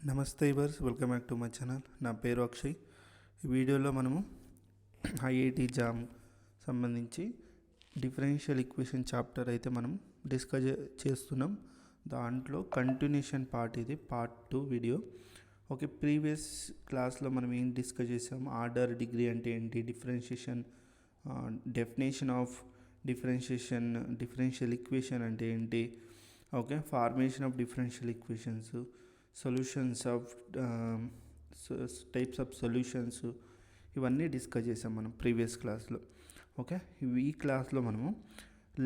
నమస్తే వర్స్, welcome back to my channel. నా పేరు అక్షయ్. ఈ వీడియోలో మనము ఐఐటి జామ్ సంబంధించి డిఫరెన్షియల్ ఈక్వేషన్ చాప్టర్ అయితే మనం డిస్కస్ చేస్తున్నాం. దాంట్లో కంటిన్యూషన్ పార్ట్, ఇది పార్ట్ 2 వీడియో. ఓకే, ప్రీవియస్ క్లాస్లో మనం ఏం డిస్కస్ చేసాం, ఆర్డర్, డిగ్రీ అంటే ఏంటి, differentiation, definition of differentiation, differential equation అంటే ఏంటి, okay, formation of differential equations, solutions of types of solutions, ఇవన్నీ డిస్కస్ చేసాం మనం ప్రీవియస్ క్లాస్లో. ఓకే, ఈ క్లాస్లో మనము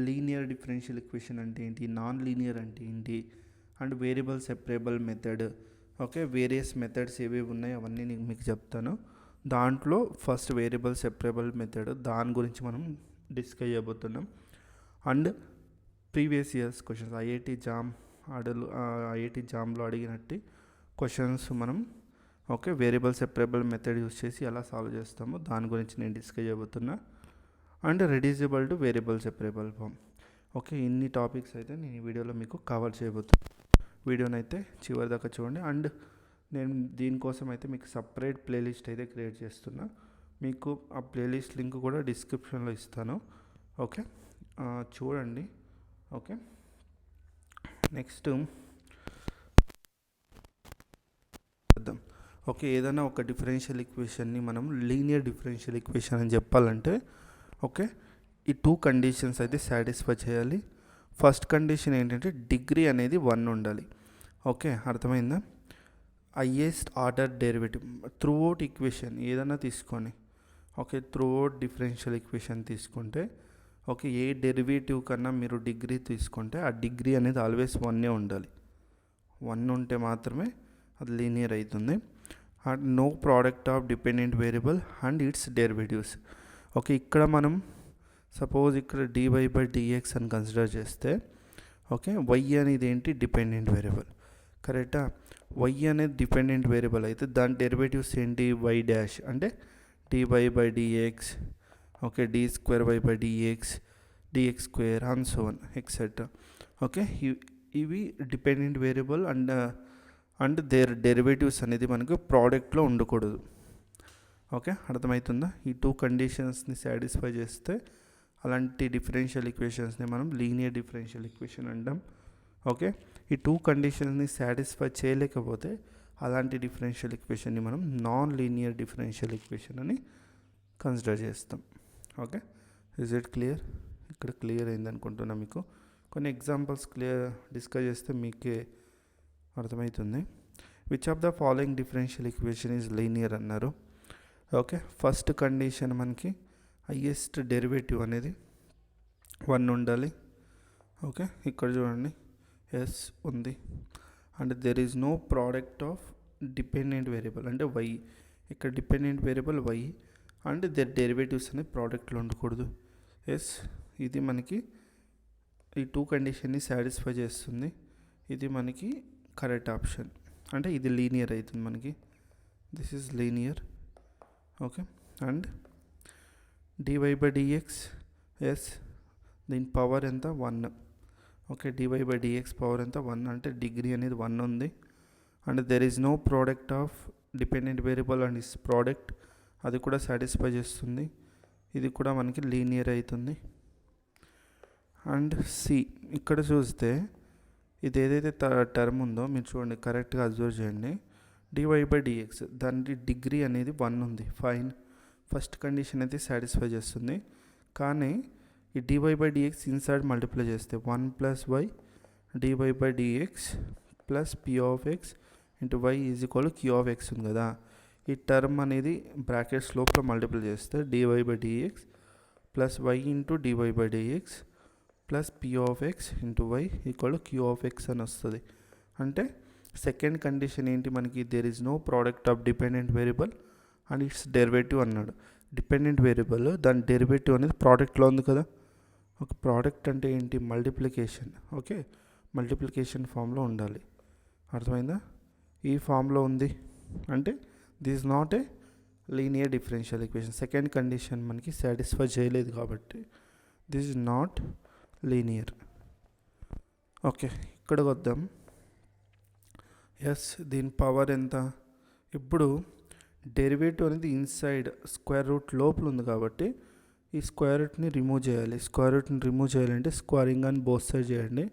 లీనియర్ డిఫరెన్షియల్ ఈక్వేషన్ అంటే ఏంటి, నాన్ లీనియర్ అంటే ఏంటి, and variable separable method, okay, various methods ఏవేవి ఉన్నాయో అవన్నీ నేను మీకు చెప్తాను. దాంట్లో ఫస్ట్ వేరియబుల్ సెపరేబుల్ మెథడ్, దాని గురించి మనం డిస్కస్ చేయబోతున్నాం. And previous years questions, IIT జామ్లో అడిగినట్టు క్వశ్చన్స్ మనం, okay, variable separable method use చేసి ఎలా సాల్వ్ చేస్తామో దాని గురించి నేను డిస్కస్ చేయబోతున్నా. And reducible to variable separable form, okay, ఇన్ని టాపిక్స్ అయితే నేను ఈ వీడియోలో మీకు కవర్ చేయబోతున్నాను. వీడియోని అయితే చివరి దాకా చూడండి. అండ్ నేను దీనికోసం అయితే మీకు సపరేట్ ప్లేలిస్ట్ అయితే క్రియేట్ చేస్తున్నా. మీకు ఆ ప్లేలిస్ట్ లింక్ కూడా డిస్క్రిప్షన్లో ఇస్తాను. ఓకే, చూడండి. ఓకే, నెక్స్ట్ చూద్దాం. ఓకే, ఏదైనా ఒక డిఫరెన్షియల్ ఈక్వేషన్ని మనం లీనియర్ డిఫరెన్షియల్ ఈక్వేషన్ అని చెప్పాలంటే, ఓకే, ఈ 2 కండిషన్స్ అయితే సాటిస్ఫై చేయాలి. ఫస్ట్ కండిషన్ ఏంటంటే డిగ్రీ అనేది 1 ఉండాలి. ఓకే, అర్థమైందా? Highest order derivative throughout equation ఏదైనా తీసుకొని, ఓకే, త్రూఅవుట్ డిఫరెన్షియల్ ఈక్వేషన్ తీసుకుంటే, ఓకే, ఏ డెరివేటివ్ కన్నా మీరు డిగ్రీ తీసుకుంటే ఆ డిగ్రీ అనేది ఆల్వేస్ 1 ఉండాలి. 1 ఉంటే మాత్రమే అది లీనియర్ అవుతుంది. And no product of dependent variable and its derivatives. Okay, ఇక్కడ మనం సపోజ్ ఇక్కడ dy/dx అని కన్సిడర్ చేస్తే, ఓకే, y అనేది ఏంటి, డిపెండెంట్ వేరియబుల్, కరెక్టా? y అనేది డిపెండెంట్ వేరియబుల్ అయితే దాని డెరివేటివ్స్ ఏంటి, y డాష్ అంటే dy/dx, okay, d²y/dx, dx² and so on etcetera. Okay, ఇవి dependent variable and their derivatives అనేది మనకు ప్రోడక్ట్లో ఉండకూడదు. ఓకే, అర్థమవుతుందా? ఈ 2 కండిషన్స్ని సాటిస్ఫై చేస్తే అలాంటి డిఫరెన్షియల్ ఈక్వేషన్స్ని మనం లీనియర్ డిఫరెన్షియల్ ఈక్వేషన్ అంటాం. ఓకే, ఈ 2 కండిషన్స్ని సాటిస్ఫై చేయలేకపోతే అలాంటి డిఫరెన్షియల్ ఈక్వేషన్ని మనం నాన్ లీనియర్ డిఫరెన్షియల్ ఈక్వేషన్ అని కన్సిడర్ చేస్తాం. Okay, is it clear? ఇక్కడ క్లియర్ అయింది అనుకుంటున్నా. మీకు కొన్ని ఎగ్జాంపుల్స్ డిస్కస్ చేస్తే మీకే అర్థమవుతుంది. Which of the following differential equation is linear అన్నారు. ఓకే, ఫస్ట్ కండిషన్ మనకి హైయెస్ట్ డెరివేటివ్ అనేది 1 ఉండాలి. ఓకే, ఇక్కడ చూడండి, ఎస్ ఉంది. And there is no product of dependent variable అంటే y, ఇక్కడ dependent variable y and there derivatives అనేది ప్రోడక్ట్లో ఉండకూడదు. ఎస్, ఇది మనకి ఈ 2 కండిషన్ని సాటిస్ఫై చేస్తుంది. ఇది మనకి కరెక్ట్ ఆప్షన్, అంటే ఇది లీనియర్ అవుతుంది మనకి. This is linear. Okay, and dy/dx, yes, దీని పవర్ ఎంత, 1. ఓకే, dy/dx పవర్ ఎంత, 1, అంటే డిగ్రీ అనేది 1 ఉంది. And there is no product of dependent variable and is product, అది కూడా సాటిస్ఫై చేస్తుంది. ఇది కూడా మనకి లీనియర్ అవుతుంది. అండ్ సి, ఇక్కడ చూస్తే ఇది ఏదైతే టర్మ్ ఉందో మీరు చూడండి, కరెక్ట్గా అబ్జర్వ్ చేయండి. dy/dx దాని డిగ్రీ అనేది 1 ఉంది, ఫైన్. ఫస్ట్ కండిషన్ అయితే సాటిస్ఫై చేస్తుంది. కానీ ఈ dy/dx ఇన్సైడ్ మల్టిప్లై చేస్తే 1 + y dy/dx plus p of x into y is equal q of x ఉంది కదా. ఈ టర్మ్ అనేది బ్రాకెట్స్ లోపల మల్టిప్లై చేస్తే dy/dx plus y into dy/dx plus p of x into y equal q of x అని వస్తుంది. అంటే second condition ఏంటి మనకి, there is no product of dependent variable and its derivative అన్నాడు. డిపెండెంట్ వేరియబుల్ దాని derivative అనేది ప్రోడక్ట్లో ఉంది కదా. ఒక ప్రోడక్ట్ అంటే ఏంటి, మల్టిప్లికేషన్. ఓకే, మల్టిప్లికేషన్ ఫామ్లో ఉండాలి. అర్థమైందా? ఈ ఫామ్లో ఉంది అంటే this is not a linear differential equation. Second condition మనకి సాటిస్ఫై చేయలేదు కాబట్టి this is not linear. Okay, ఇక్కడికి వద్దాం. ఎస్ దీని పవర్ ఎంత? ఇప్పుడు డెరివేటివ్ అనేది ఇన్సైడ్ స్క్వేర్ రూట్ లోపల ఉంది కాబట్టి ఈ స్క్వేర్ రూట్ని రిమూవ్ చేయాలి. స్క్వేర్ రూట్ని రిమూవ్ చేయాలంటే స్క్వేరింగ్ అని బోత్ సైడ్ చేయండి.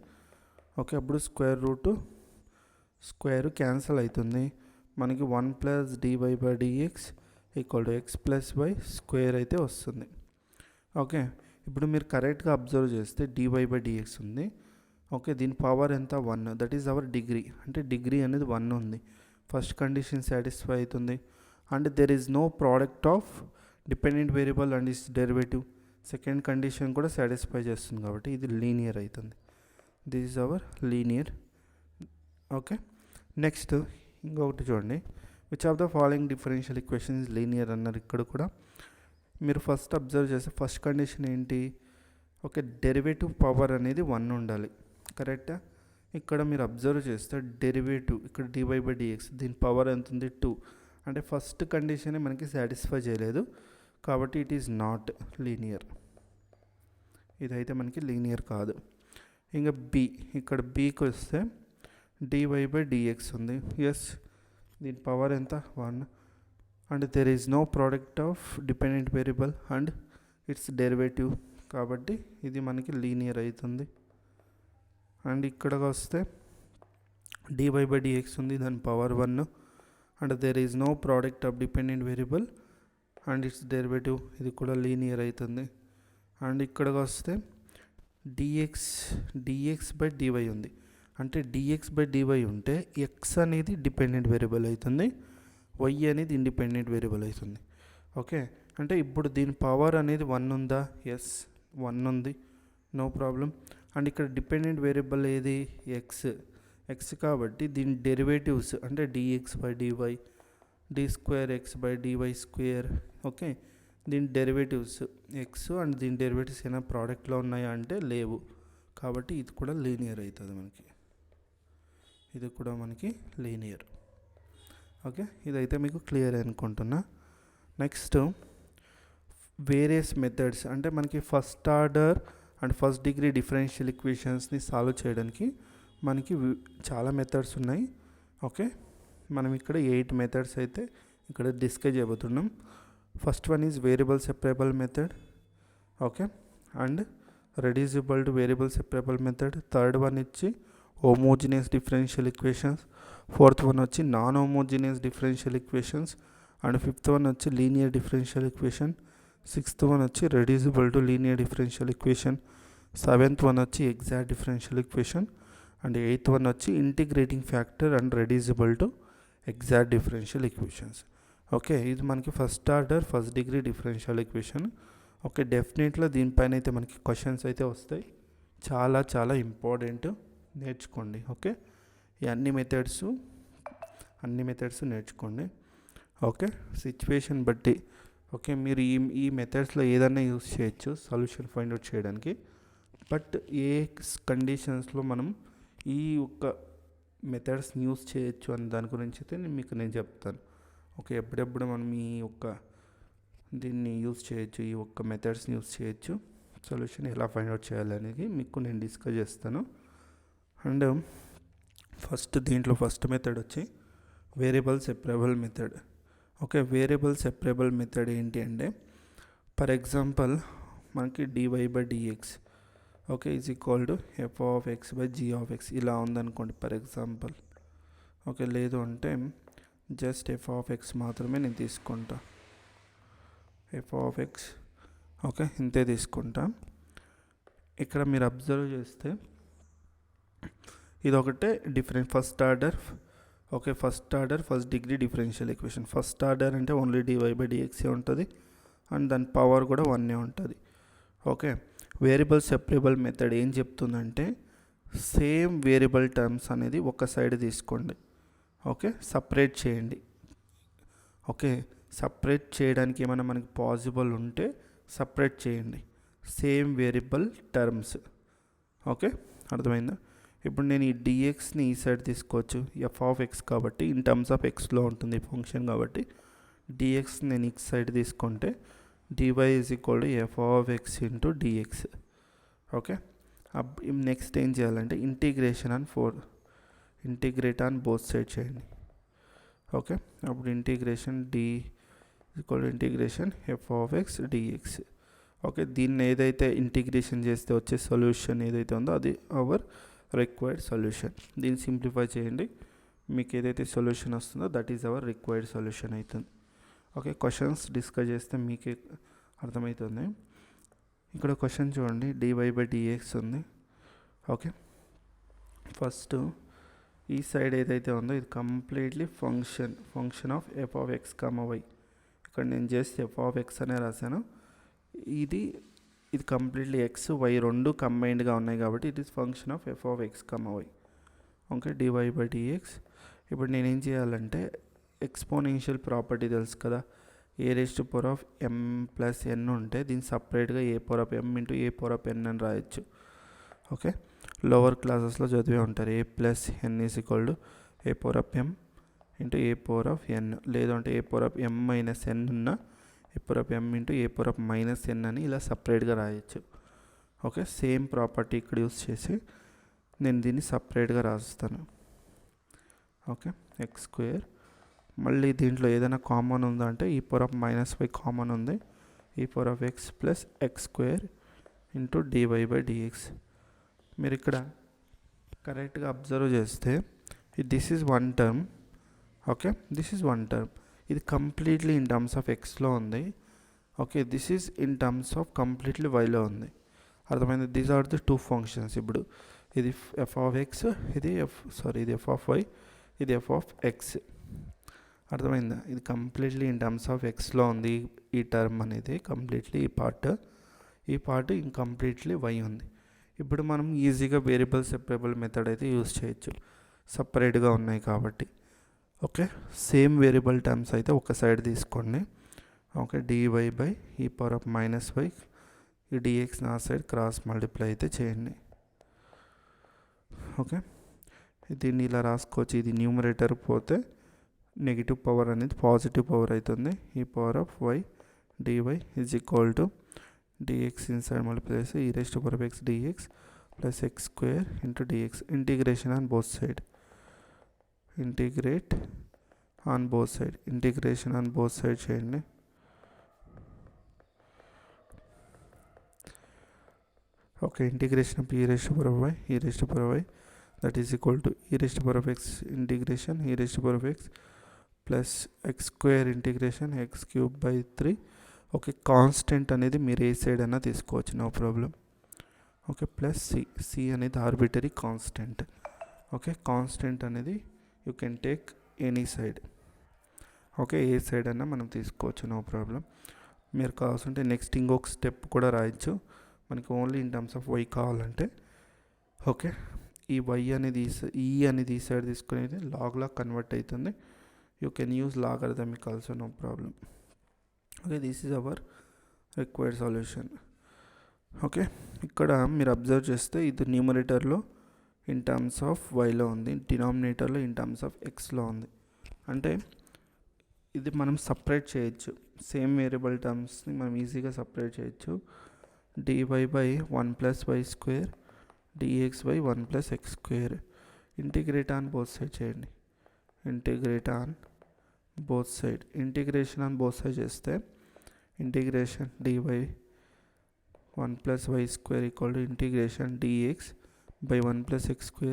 ఓకే, అప్పుడు స్క్వేర్ క్యాన్సిల్ అవుతుంది. మనకి 1 + dy/dx = x + y స్క్వేర్ అయితే వస్తుంది. ఓకే, ఇప్పుడు మీరు కరెక్ట్గా అబ్జర్వ్ చేస్తే dy/dx ఉంది. ఓకే, దీని పవర్ ఎంత? 1. That is our degree. అంటే డిగ్రీ అనేది 1 ఉంది. ఫస్ట్ కండిషన్ సాటిస్ఫై అవుతుంది. And there is no product of dependent variable and its derivative. Second condition కూడా సాటిస్ఫై చేస్తుంది కాబట్టి ఇది లీనియర్ అవుతుంది. This is our linear. Okay, next ఇంకొకటి చూడండి. Which of the following differential equation is linear అన్నారు. ఇక్కడ కూడా మీరు ఫస్ట్ అబ్జర్వ్ చేస్తే ఫస్ట్ కండిషన్ ఏంటి? ఓకే, డెరివేటివ్ పవర్ అనేది 1 ఉండాలి. కరెక్టా? ఇక్కడ మీరు అబ్జర్వ్ చేస్తే డెరివేటివ్ ఇక్కడ dy/dx దీని పవర్ ఎంత ఉంది? 2. అంటే ఫస్ట్ కండిషన్ మనకి సాటిస్ఫై చేయలేదు కాబట్టి ఇట్ ఈస్ నాట్ లీనియర్. ఇదైతే మనకి లీనియర్ కాదు. ఇంకా బి, ఇక్కడ బీకి వస్తే dy/dx ఉంది. ఎస్, దీని పవర్ ఎంత? 1. And there is no product of dependent variable and its derivative కాబట్టి ఇది మనకి లీనియర్ అవుతుంది. అండ్ ఇక్కడికి వస్తే dy/dx ఉంది, దాని power 1. And there is no product of dependent variable and its derivative, ఇది కూడా లీనియర్ అవుతుంది. అండ్ ఇక్కడికి వస్తే dx/dy ఉంది. అంటే dx/dy ఉంటే x అనేది డిపెండెంట్ వేరియబుల్ అవుతుంది, y అనేది ఇండిపెండెంట్ వేరియబుల్ అవుతుంది. ఓకే, అంటే ఇప్పుడు దీని పవర్ అనేది 1 ఉందా? ఎస్, 1 ఉంది, నో ప్రాబ్లం. అండ్ ఇక్కడ డిపెండెంట్ వేరియబుల్ ఏది? ఎక్స్ కాబట్టి దీని డెరివేటివ్స్ అంటే dx/dy d2x/dy². ఓకే, దీని డెరివేటివ్స్ ఎక్స్ అండ్ దీని డెరివేటివ్స్ ఏమైనా ప్రోడక్ట్లో ఉన్నాయా అంటే లేవు కాబట్టి ఇది కూడా లీనియర్ అవుతుంది మనకి. ఇది కూడా మనకి లీనియర్. ఓకే, ఇదైతే మీకు క్లియర్ అనుకుంటున్నా. నెక్స్ట్ వేరియస్ మెథడ్స్ అంటే మనకి first order and first degree differential ఈక్వేషన్స్ని సాల్వ్ చేయడానికి మనకి చాలా మెథడ్స్ ఉన్నాయి. ఓకే, మనం ఇక్కడ 8 మెథడ్స్ అయితే ఇక్కడ డిస్కస్ చేయబోతున్నాం. First one is variable separable method. Okay, and reducible to variable separable method. Third one ఇచ్చి homogeneous differential equations. Fourth one వచ్చి non homogeneous differential equations. And fifth one వచ్చి linear differential equation. Sixth one వచ్చి reducible to linear differential equation. Seventh one వచ్చి exact differential equation. And eighth one వచ్చి integrating factor and reducible to exact differential equations. Okay, ఇది మనకి first order first degree differential equation. Okay, డెఫినెట్గా దీనిపైన అయితే మనకి questions అయితే వస్తాయి. చాలా చాలా ఇంపార్టెంట్, నేర్చుకోండి. ఓకే, ఈ అన్ని మెథడ్స్ నేర్చుకోండి. ఓకే, సిచ్యువేషన్ బట్టి ఓకే మీరు ఈ మెథడ్స్లో ఏదైనా యూస్ చేయొచ్చు సొల్యూషన్ ఫైండ్ అవుట్ చేయడానికి. బట్ ఏ కండిషన్స్లో మనం ఈ ఒక్క మెథడ్స్ని యూస్ చేయొచ్చు అని దాని గురించి అయితే నేను చెప్తాను. ఓకే, ఎప్పుడెప్పుడు మనం దీన్ని యూస్ చేయొచ్చు, ఈ ఒక్క మెథడ్స్ని యూస్ చేయొచ్చు, సొల్యూషన్ ఎలా ఫైండ్ అవుట్ చేయాలనేది మీకు నేను డిస్కస్ చేస్తాను. అండ్ ఫస్ట్ మెథడ్ వచ్చి variable separable method. Okay, variable separable method ఏంటి అంటే ఫర్ ఎగ్జాంపుల్ మనకి dy/dx okay is equal to f(x/g)x ఇలా ఉందనుకోండి ఫర్ ఎగ్జాంపుల్. ఓకే, లేదు అంటే జస్ట్ f(x) మాత్రమే నేను తీసుకుంటా. f(x) ఓకే ఇంతే తీసుకుంటా. ఇక్కడ మీరు అబ్జర్వ్ చేస్తే ఇది ఒకటే different first order first degree differential equation. First order అంటే ఓన్లీ dy/dx ఉంటుంది అండ్ దాని పవర్ కూడా 1 ఉంటుంది. ఓకే, వేరియబుల్ సెపరబుల్ మెథడ్ ఏం చెప్తుందంటే సేమ్ వేరియబుల్ టర్మ్స్ అనేది ఒక సైడ్ తీసుకోండి. ఓకే, సపరేట్ చేయండి. ఓకే, సపరేట్ చేయడానికి ఏమైనా మనకి పాసిబుల్ ఉంటే సపరేట్ చేయండి సేమ్ వేరియబుల్ టర్మ్స్. ఓకే, అర్థమైందా? ఇప్పుడు నేను ఈ dxని ఈ సైడ్ తీసుకోవచ్చు, f(x) కాబట్టి ఇన్ టర్మ్స్ ఆఫ్ xలో ఉంటుంది ఫంక్షన్ కాబట్టి dx నేను ఈ సైడ్ తీసుకుంటే dy = f(x) × dx. Okay, next ఏం చేయాలంటే integration integrate on both side చేయండి. ఓకే, అప్పుడు integration D equal integration F of X DX. Okay, దీన్ని ఏదైతే ఇంటిగ్రేషన్ చేస్తే వచ్చే సొల్యూషన్ ఏదైతే ఉందో అది అవర్ రిక్వైర్డ్ సొల్యూషన్. దీన్ని సింప్లిఫై చేయండి, మీకు ఏదైతే సొల్యూషన్ వస్తుందో that is our required solution అవుతుంది. ఓకే, క్వశ్చన్స్ డిస్కస్ చేస్తే మీకే అర్థమవుతుంది. ఇక్కడ క్వశ్చన్ చూడండి, dy/dx ఉంది. ఓకే, ఫస్ట్ ఈ సైడ్ ఏదైతే ఉందో ఇది completely function of F of X comma why. ఇక్కడ నేను జస్ట్ ఎఫ్ ఆఫ్ ఎక్స్ అనే రాశాను. ఇది కంప్లీట్లీ ఎక్స్ వై రెండు కంబైన్డ్గా ఉన్నాయి కాబట్టి it is function of F of X comma why. Okay, dy/dx. ఇప్పుడు నేనేం చేయాలంటే ఎక్స్పోనెన్షియల్ ప్రాపర్టీ తెలుసు కదా, a⁻m+n ఉంటే దీన్ని సపరేట్గా a⁻m ఇంటూ a⁻n అని రాయొచ్చు. ఓకే, లోవర్ క్లాసెస్లో చదివే ఉంటారు a+n is equal to a⁻m into a⁻n, లేదంటే a⁻m-n ఉన్న a⁻m ఇంటూ a⁻n అని ఇలా సపరేట్గా రాయొచ్చు. ఓకే, సేమ్ ప్రాపర్టీ ఇక్కడ యూస్ చేసి నేను దీన్ని సపరేట్గా రాస్తాను. ఓకే, x², మళ్ళీ దీంట్లో ఏదైనా కామన్ ఉందా అంటే e⁻−y కామన్ ఉంది, e⁻x plus x² into dy/dx. మీరు ఇక్కడ కరెక్ట్గా అబ్జర్వ్ చేస్తే this is one term. Okay, this is one term, ఇది కంప్లీట్లీ ఇన్ టర్మ్స్ ఆఫ్ ఎక్స్లో ఉంది. Okay, this is in terms of completely వైలో ఉంది. అర్థమైంది? These are the two functions. ఇప్పుడు ఇది ఎఫ్ ఆఫ్ ఎక్స్, ఇది ఎఫ్ ఆఫ్ వై, ఇది ఎఫ్ ఆఫ్ ఎక్స్. అర్థమైందా? ఇది కంప్లీట్లీ ఇన్ టర్మ్స్ ఆఫ్ ఎక్స్లో ఉంది ఈ టర్మ్ అనేది, కంప్లీట్లీ ఈ పార్ట్ ఇంకంప్లీట్లీ వై ఉంది. ఇప్పుడు మనం ఈజీగా వేరియబుల్ సెపరేబుల్ మెథడ్ అయితే యూజ్ చేయొచ్చు, సపరేట్గా ఉన్నాయి కాబట్టి. ఓకే, సేమ్ వేరియబుల్ టర్మ్స్ అయితే ఒక సైడ్ తీసుకోండి. ఓకే, dy/e⁻−y, ఈ dx నా సైడ్ క్రాస్ మల్టిప్లై అయితే చేయండి. ఓకే, దీన్ని ఇలా రాసుకోవచ్చు. ఇది న్యూమరేటర్ పోతే నెగిటివ్ పవర్ అనేది పాజిటివ్ పవర్ అవుతుంది. e⁻y dy is equal to dx inside multiply చేసి e⁻x dx plus x² into dx. Integration on both side, integration on both side చేయండి. Okay, integration of e⁻y that is equal to e⁻x integration e⁻x plus x² integration x³ 3. Okay, constant అనేది మీరు ఏ side అయినా తీసుకోవచ్చు, no problem. Okay, plus C అనేది arbitrary constant. Okay, constant అనేది you can take any side. Okay, A side అయినా మనం తీసుకోవచ్చు, నో ప్రాబ్లం. మీరు కావాల్సింటే నెక్స్ట్ ఇంకొక స్టెప్ కూడా రాయొచ్చు, మనకి only in terms of Y కావాలంటే. ఓకే, ఈ వై అనేది అనేది ఈ సైడ్ తీసుకునేది లాగ్లా కన్వర్ట్ అవుతుంది. You can use logarithmic also, no problem. Okay, this is our required solution. Okay, ఇక్కడ మీరు అబ్జర్వ్ చేస్తే ఇది న్యూమరేటర్లో ఇన్ టర్మ్స్ ఆఫ్ వైలో ఉంది, డినామినేటర్లో ఇన్ టర్మ్స్ ఆఫ్ ఎక్స్లో ఉంది. అంటే ఇది మనం సపరేట్ చేయొచ్చు, సేమ్ వేరియబుల్ టర్మ్స్ని మనం ఈజీగా సపరేట్ చేయొచ్చు. dy/1+y² dx/1+x². Integrate on both side చేయండి. ఇంటిగ్రేషన్ ఆన్ బోత్ సైడ్ చేస్తే integration dy/1+y² equal to integration dx/1+x².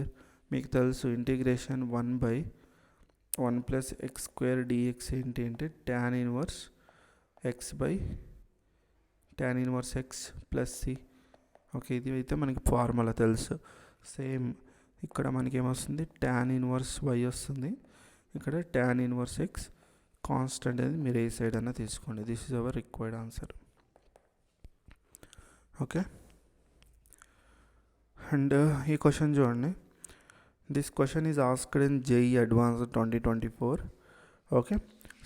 మీకు తెలుసు ఇంటిగ్రేషన్ 1/1+x² dx ఏంటి అంటే tan 1x plus c. Okay, ఇది అయితే మనకి ఫార్ములా తెలుసు. సేమ్ ఇక్కడ మనకి ఏమొస్తుంది, tan 1y వస్తుంది, ఇక్కడ tan 1x కాన్స్టెంట్ అనేది మీరు ఏ సైడ్ అయినా తీసుకోండి. This is our required answer. Okay, and ఈ క్వశ్చన్ చూడండి. This question is asked in JEE Advanced 2024. Okay,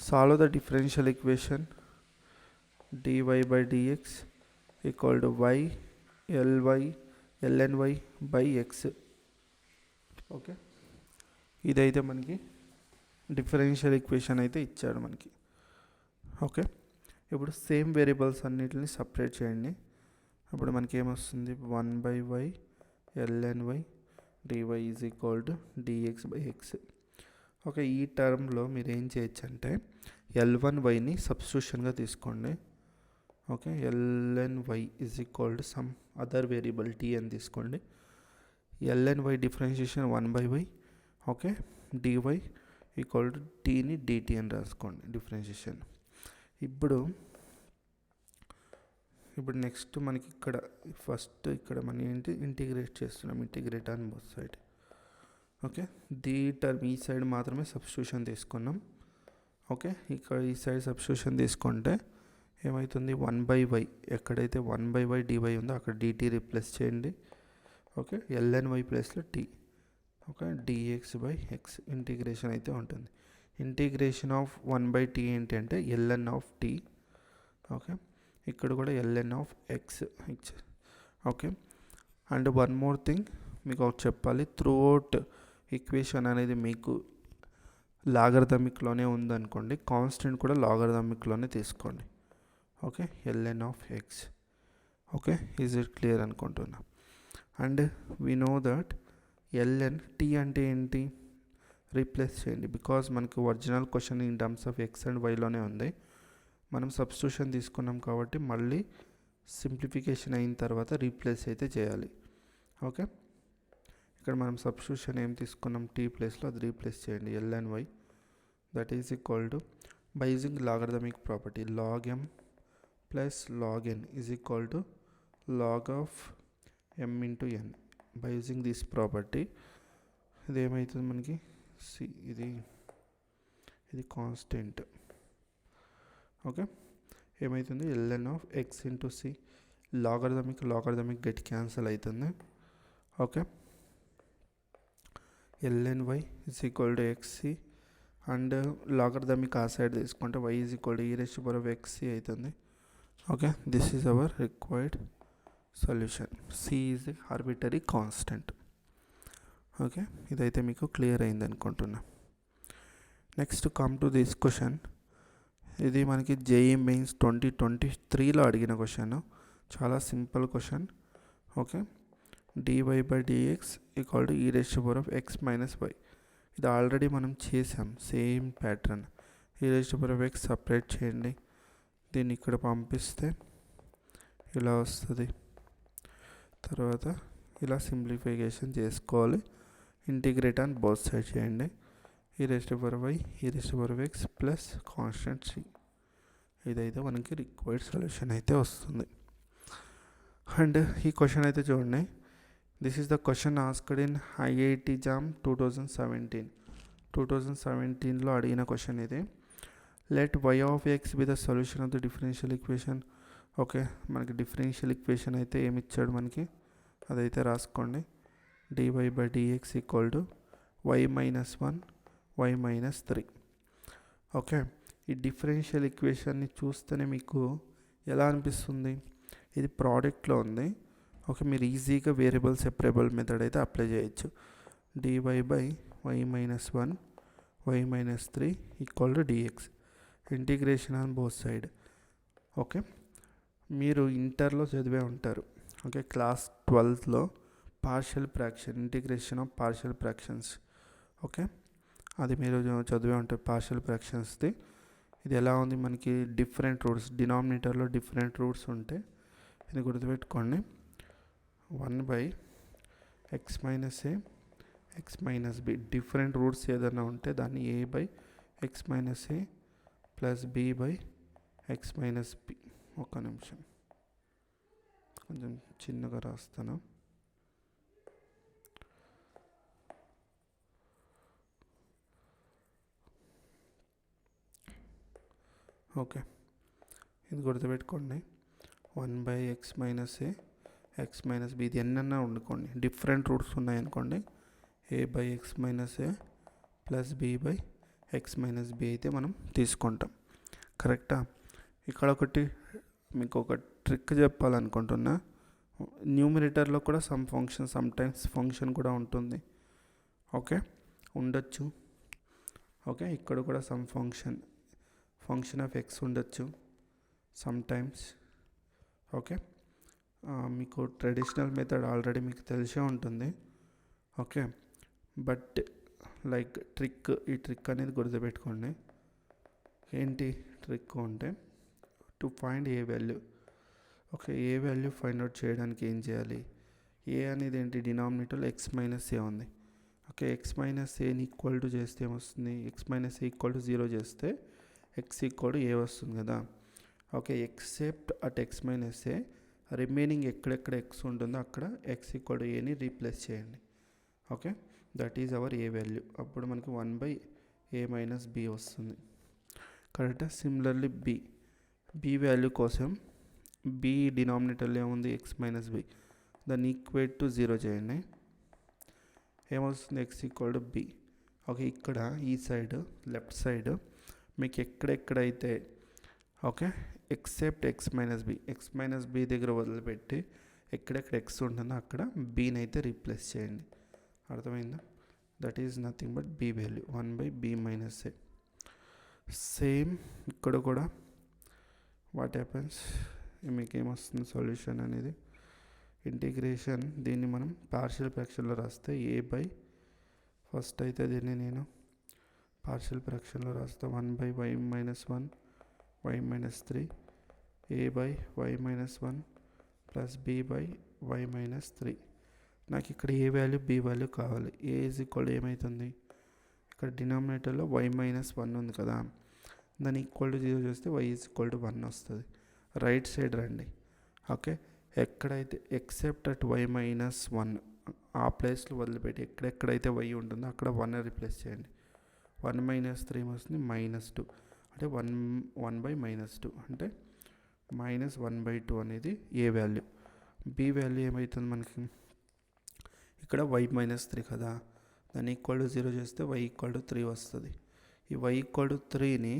solve the differential equation dy/dx equal to ln y/x. Okay, ఇదైతే మనకి డిఫరెన్షియల్ ఈక్వేషన్ అయితే ఇచ్చాడు మనకి. ఓకే, ఇప్పుడు సేమ్ వేరియబుల్స్ అన్నిటిని separate చేయండి. అప్పుడు మనకి ఏమొస్తుంది, 1/y ln y dy is equal to dx/x. Okay, ఈ టర్మ్లో మీరు ఏం చేయొచ్చు అంటే L1y సబ్స్టిట్యూషన్గా తీసుకోండి. Okay, lny is equal to some other variable t అని తీసుకోండి. lny differentiation 1/y. Okay, dy equal to tని dt అని రాసుకోండి డిఫరెన్షియేషన్. ఇప్పుడు నెక్స్ట్ మనకి ఫస్ట్ ఇక్కడ మనం ఏంటి ఇంటిగ్రేట్ చేస్తున్నాం, integrate on both side. Okay, the term ఈ సైడ్ మాత్రమే సబ్స్టిట్యూషన్ తీసుకున్నాం. ఓకే, ఇక్కడ ఈ సైడ్ సబ్స్టిట్యూషన్ తీసుకుంటే ఏమవుతుంది, 1/y, ఎక్కడైతే 1/y dy ఉందో అక్కడ dt రీప్లేస్ చేయండి. ఓకే, lny ప్లేస్లో t. ఓకే, dx/x ఇంటిగ్రేషన్ అయితే ఉంటుంది. ఇంటిగ్రేషన్ ఆఫ్ 1/t ఏంటి అంటే ln ఆఫ్ t. ఓకే, ఇక్కడ కూడా ln of x. Okay, and one more thing మీకు ఒకటి చెప్పాలి, త్రూ అవుట్ ఈక్వేషన్ అనేది మీకు లాగరిథమిక్లోనే ఉందనుకోండి, కాన్స్టెంట్ కూడా లాగరిథమిక్లోనే తీసుకోండి. Okay, ln of x. Okay, is it clear అనుకుంటున్నా. And we know that ln t అంటే ఏంటి, రీప్లేస్ చేయండి. బికాజ్ మనకి original question in terms of x and yలోనే ఉంది. మనం సబ్స్టిట్యూషన్ తీసుకున్నాం కాబట్టి మళ్ళీ సింప్లిఫికేషన్ అయిన తర్వాత రీప్లేస్ అయితే చేయాలి. ఓకే, ఇక్కడ మనం సబ్స్టిట్యూషన్ ఏం తీసుకున్నాం, t ప్లేస్లో అది రీప్లేస్ చేయండి. lny that is equal to, by using logarithmic property, log m plus log n is equal to log of m into n. By using this property ఇది ఏమవుతుంది మనకి, సి ఇది కాన్స్టెంట్. ఓకే, ఏమవుతుంది, ln of x into C, logarithmic get cancel అవుతుంది. Okay, lny is equal to xc and logarithmic ఆ side తీసుకుంటే y is equal to e⁻xc అవుతుంది. Okay, this is our required solution. c is the arbitrary constant. Okay, ఇదైతే మీకు clear అయింది అనుకుంటున్నా. Next come to this question. ఇది మనకి JEE mains 2023లో అడిగిన క్వశ్చన్, చాలా simple question. Okay, dy/dx equal to e⁻x minus y. ఇది ఆల్రెడీ మనం చేసాం, సేమ్ ప్యాటర్న్. e⁻x సపరేట్ చేయండి, దీన్ని ఇక్కడ పంపిస్తే ఇలా వస్తుంది. తర్వాత ఇలా సింప్లిఫికేషన్ చేసుకోవాలి, ఇంటిగ్రేట్ ఆన్ బోత్ సైడ్ చేయండి. e⁻y e⁻x plus constant c. ఇదైతే మనకి రిక్వైర్డ్ సొల్యూషన్ అయితే వస్తుంది. అండ్ ఈ క్వశ్చన్ అయితే చూడండి, this is the question asked in IIT JAM 2017లో అడిగిన క్వశ్చన్ ఇది. Let y of x be the solution of the differential equation. Okay, మనకి డిఫరెన్షియల్ ఈక్వేషన్ అయితే ఏమి ఇచ్చాడు మనకి, అదైతే రాసుకోండి. dy/dx equal to y minus 1 y minus 3. Okay, ఈ డిఫరెన్షియల్ ఈక్వేషన్ని చూస్తేనే మీకు ఎలా అనిపిస్తుంది, ఇది ప్రోడక్ట్లో ఉంది. ఓకే, మీరు ఈజీగా వేరియబుల్ సెపరేబుల్ మెథడ్ అయితే అప్లై చేయొచ్చు. dy/y minus 1 y minus 3 equal to dx, integration on both side. Okay, మీరు ఇంటర్లో చదివే ఉంటారు. ఓకే, క్లాస్ 12లో partial fraction, integration of partial fractions. Okay, అది మీరు చదివే ఉంటారు పార్షియల్ ఫ్రాక్షన్స్ది. ఇది ఎలా ఉంది మనకి, డిఫరెంట్ రూట్స్, డినామినేటర్లో డిఫరెంట్ రూట్స్ ఉంటే ఇది గుర్తుపెట్టుకోండి. 1/x minus a x minus b, different routes ఏదైనా ఉంటే దాన్ని a/x minus a plus b/x minus b. ఒక్క నిమిషం, కొంచెం చిన్నగా రాస్తాను. ఓకే, ఇది గుర్తుపెట్టుకోండి. 1/x minus a x minus b, ఇది ఎన్నన్నా వండుకోండి, డిఫరెంట్ రూట్స్ ఉన్నాయనుకోండి, a/x minus a plus b/x minus b అయితే మనం తీసుకుంటాం. కరెక్టా? ఇక్కడ ఒకటి మీకు ఒక ట్రిక్ చెప్పాలనుకుంటున్నా. న్యూమినేటర్లో కూడా సమ్ టైమ్స్ ఫంక్షన్ కూడా ఉంటుంది. ఓకే, ఉండొచ్చు. ఓకే, ఇక్కడ కూడా సమ్ ఫంక్షన్ ఆఫ్ ఎక్స్ ఉండొచ్చు సమ్ టైమ్స్. ఓకే, మీకు ట్రెడిషనల్ మెథడ్ ఆల్రెడీ మీకు తెలిసే ఉంటుంది. ఓకే, బట్ లైక్ ఈ ట్రిక్ అనేది గుర్తుపెట్టుకోండి. ఏంటి ట్రిక్ అంటే to find a value. Okay, A value find out చేయడానికి ఏం చేయాలి? ఏ అనేది ఏంటి, డినామినేటర్లో ఎక్స్ మైనస్ ఏ ఉంది. ఓకే, ఎక్స్ మైనస్ ఏని ఈక్వల్ టు చేస్తే ఏమొస్తుంది? X minus A equal to 0 చేస్తే ఎక్స్ ఈక్వల్ టు ఏ వస్తుంది కదా. Okay, except at X minus A remaining ఎక్కడెక్కడ ఎక్స్ ఉంటుందో అక్కడ ఎక్స్ ఈక్వల్ టు ఏని రీప్లేస్ చేయండి. Okay, that is our A value. అప్పుడు మనకి 1/a మైనస్ b వస్తుంది. కరెక్టా? సిమిలర్లీ బి వాల్యూ కోసం బి డినామినేటర్లో ఏముంది? X minus B. దాన్ని ఈక్వేట్ టు 0 చేయండి. ఏమొస్తుంది? X equal to B. Okay, ఇక్కడ ఈ సైడ్ లెఫ్ట్ సైడ్ మీకు ఎక్కడెక్కడైతే okay except X minus B దగ్గర వదిలిపెట్టి ఎక్కడెక్కడ ఎక్స్ ఉంటుందో అక్కడ బీని అయితే రీప్లేస్ చేయండి. అర్థమైందా? That is nothing but B value 1/b minus A. Same ఇక్కడ కూడా వాట్ హ్యాపెన్స్, మీకు ఏమొస్తుంది సొల్యూషన్ అనేది? ఇంటిగ్రేషన్ దీన్ని మనం పార్షియల్ ఫ్రాక్షన్లో రాస్తే ఫస్ట్ అయితే దీన్ని నేను పార్షియల్ ఫ్రాక్షన్లో రాస్తే 1/y minus 1 y minus 3 a/y minus 1 plus b/y minus 3. నాకు ఇక్కడ ఏ వాల్యూ బి వాల్యూ కావాలి. ఏ ఈజ్ ఈక్వల్ ఏమవుతుంది? ఇక్కడ డినామినేటర్లో y మైనస్ 1 ఉంది కదా, దాన్ని ఈక్వల్ టు 0 చేస్తే y ఈజ్ ఈక్వల్ టు 1 వస్తుంది. రైట్ సైడ్ రండి. ఓకే, ఎక్కడైతే ఎక్సెప్ట్ అట్ y మైనస్ 1 ఆ ప్లేస్లో వదిలిపెట్టి ఎక్కడెక్కడైతే y ఉంటుందో అక్కడ 1 రీప్లేస్ చేయండి. 1 మైనస్ 3 వస్తుంది -2, అంటే 1/-2 అంటే -1/2 అనేది ఏ వాల్యూ. బి వాల్యూ ఏమవుతుంది మనకి? ఇక్కడ y మైనస్ 3 కదా, దాన్ని ఈక్వల్ టు 0 చేస్తే y ఈక్వల్ టు 3 వస్తుంది. ఈ y ఈక్వల్ టు 3ని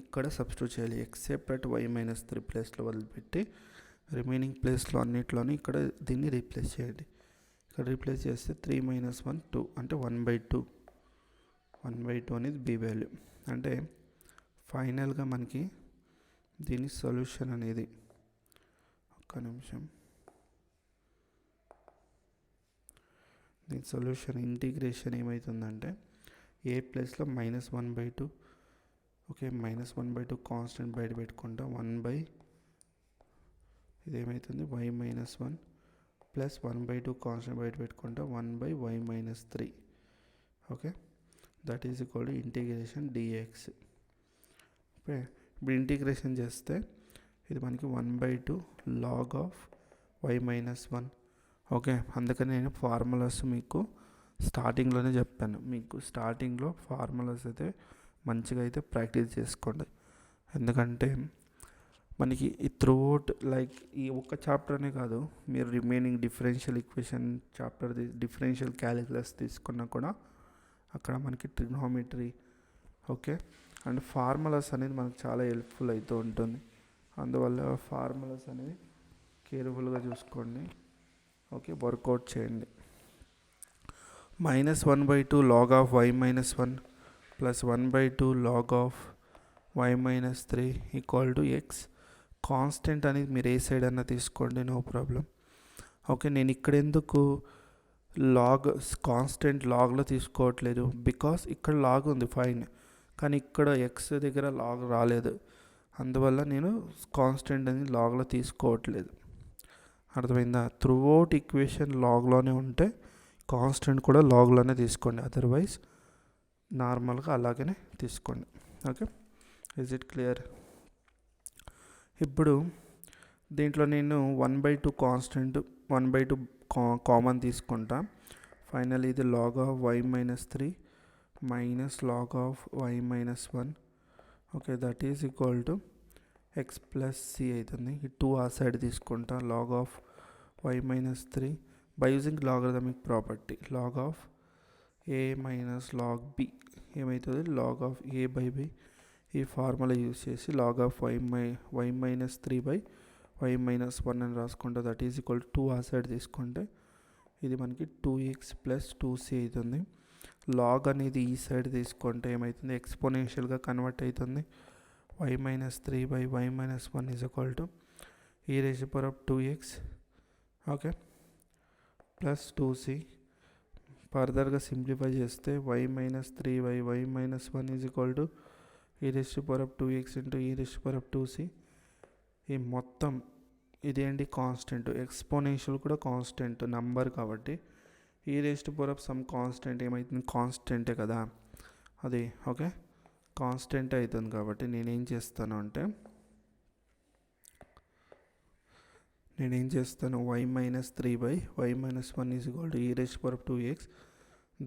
ఇక్కడ సబ్స్టిట్యూట్ చేయాలి. ఎక్సెప్ట్ అట్ y మైనస్ 3 ప్లేస్లో వదిలిపెట్టి రిమైనింగ్ ప్లేస్లో అన్నిట్లోని ఇక్కడ దీన్ని రీప్లేస్ చేయండి. ఇక్కడ రీప్లేస్ చేస్తే 3 - 1 2 అంటే 1/2 అనేది బి వాల్యూ. అంటే ఫైనల్గా మనకి దీని సొల్యూషన్ అనేది ఒక్క నిమిషం, దీని సొల్యూషన్ ఇంటిగ్రేషన్ ఏమవుతుందంటే ఏ ప్లేస్లో -1/2 ఓకే -1/2 కాన్స్టెంట్ బయట పెట్టుకుంటా ఇదేమవుతుంది y మైనస్ 1 ప్లస్ 1/2 కాన్స్టెంట్ బయట పెట్టుకుంటా 1/y minus 3. Okay, that is equal to integration dx. Okay, ఇప్పుడు ఇంటిగ్రేషన్ చేస్తే ఇది మనకి 1/2 log of y minus 1. Okay, అందుకని నేను ఫార్ములాస్ మీకు స్టార్టింగ్లోనే చెప్పాను. మీకు స్టార్టింగ్లో ఫార్ములాస్ అయితే మంచిగా అయితే ప్రాక్టీస్ చేసుకోండి. ఎందుకంటే మనకి ఈ త్రూఅవుట్ లైక్ ఈ ఒక్క చాప్టర్నే కాదు, మీరు remaining differential equation chapter differential calculus తీసుకున్నా కూడా అక్కడ మనకి ట్రిగ్నోమెట్రీ ఓకే అండ్ ఫార్ములాస్ అనేది మనకు చాలా హెల్ప్ఫుల్ అవుతూ ఉంటుంది. అందువల్ల ఫార్ములాస్ అనేది కేర్ఫుల్గా చూసుకోండి. ఓకే, వర్కౌట్ చేయండి. -1/2 log of y minus 1 plus 1/2 log of y minus 3 equal to X. Constant అనేది మీరు ఏ సైడ్ అన్నా తీసుకోండి, నో ప్రాబ్లం. ఓకే, నేను ఇక్కడ ఎందుకు కాన్స్టెంట్ లాగ్లో తీసుకోవట్లేదు? బికాస్ ఇక్కడ లాగ్ ఉంది ఫైన్, కానీ ఇక్కడ ఎక్స్ దగ్గర లాగ్ రాలేదు. అందువల్ల నేను కాన్స్టెంట్ అనేది లాగ్లో తీసుకోవట్లేదు. అర్థమైందా? త్రూఅవుట్ ఈక్వేషన్ లాగ్లోనే ఉంటే కాన్స్టెంట్ కూడా లాగ్లోనే తీసుకోండి, అదర్వైజ్ నార్మల్గా అలాగనే తీసుకోండి. Okay, is it clear? ఇప్పుడు దీంట్లో నేను 1/2 కాన్స్టెంట్ 1/2 కామన్ తీసుకుంటా. ఫైనల్ ఇది log of y minus 3 minus log of y minus 1. Okay, that is equal to X plus C అవుతుంది. ఈ 2 ఆ సైడ్ తీసుకుంటా. Log of y minus 3 by using logarithmic property log of a minus log b ఏమవుతుంది? లాగ్ of a by b. ఈ formula use చేసి log of y minus 3/y minus 1 అని రాసుకుంటే దట్ ఈజ్ ఈక్వల్ 2 ఆ సైడ్ తీసుకుంటే ఇది మనకి 2x ప్లస్ 2c అవుతుంది. లాగ్ అనేది ఈ సైడ్ తీసుకుంటే ఏమవుతుంది? ఎక్స్పోనెన్షియల్గా కన్వర్ట్ అవుతుంది. y minus 3/y minus 1 is equal to e⁻²2x okay plus 2c ఫర్దర్గా సింప్లిఫై చేస్తే y minus 3y y minus 1 is equal to e⁻²x into e⁻²c. ఈ మొత్తం ఇదేంటి కాన్స్టెంట్, ఎక్స్పోనెన్షియల్ కూడా కాన్స్టెంట్ నంబర్ కాబట్టి సమ్ కాన్స్టెంట్ ఏమవుతుంది, కాన్స్టెంటే కదా అది. ఓకే, కాన్స్టెంట్ అవుతుంది కాబట్టి నేనేం చేస్తాను y minus 3y y minus 1 is equal to e⁻²x.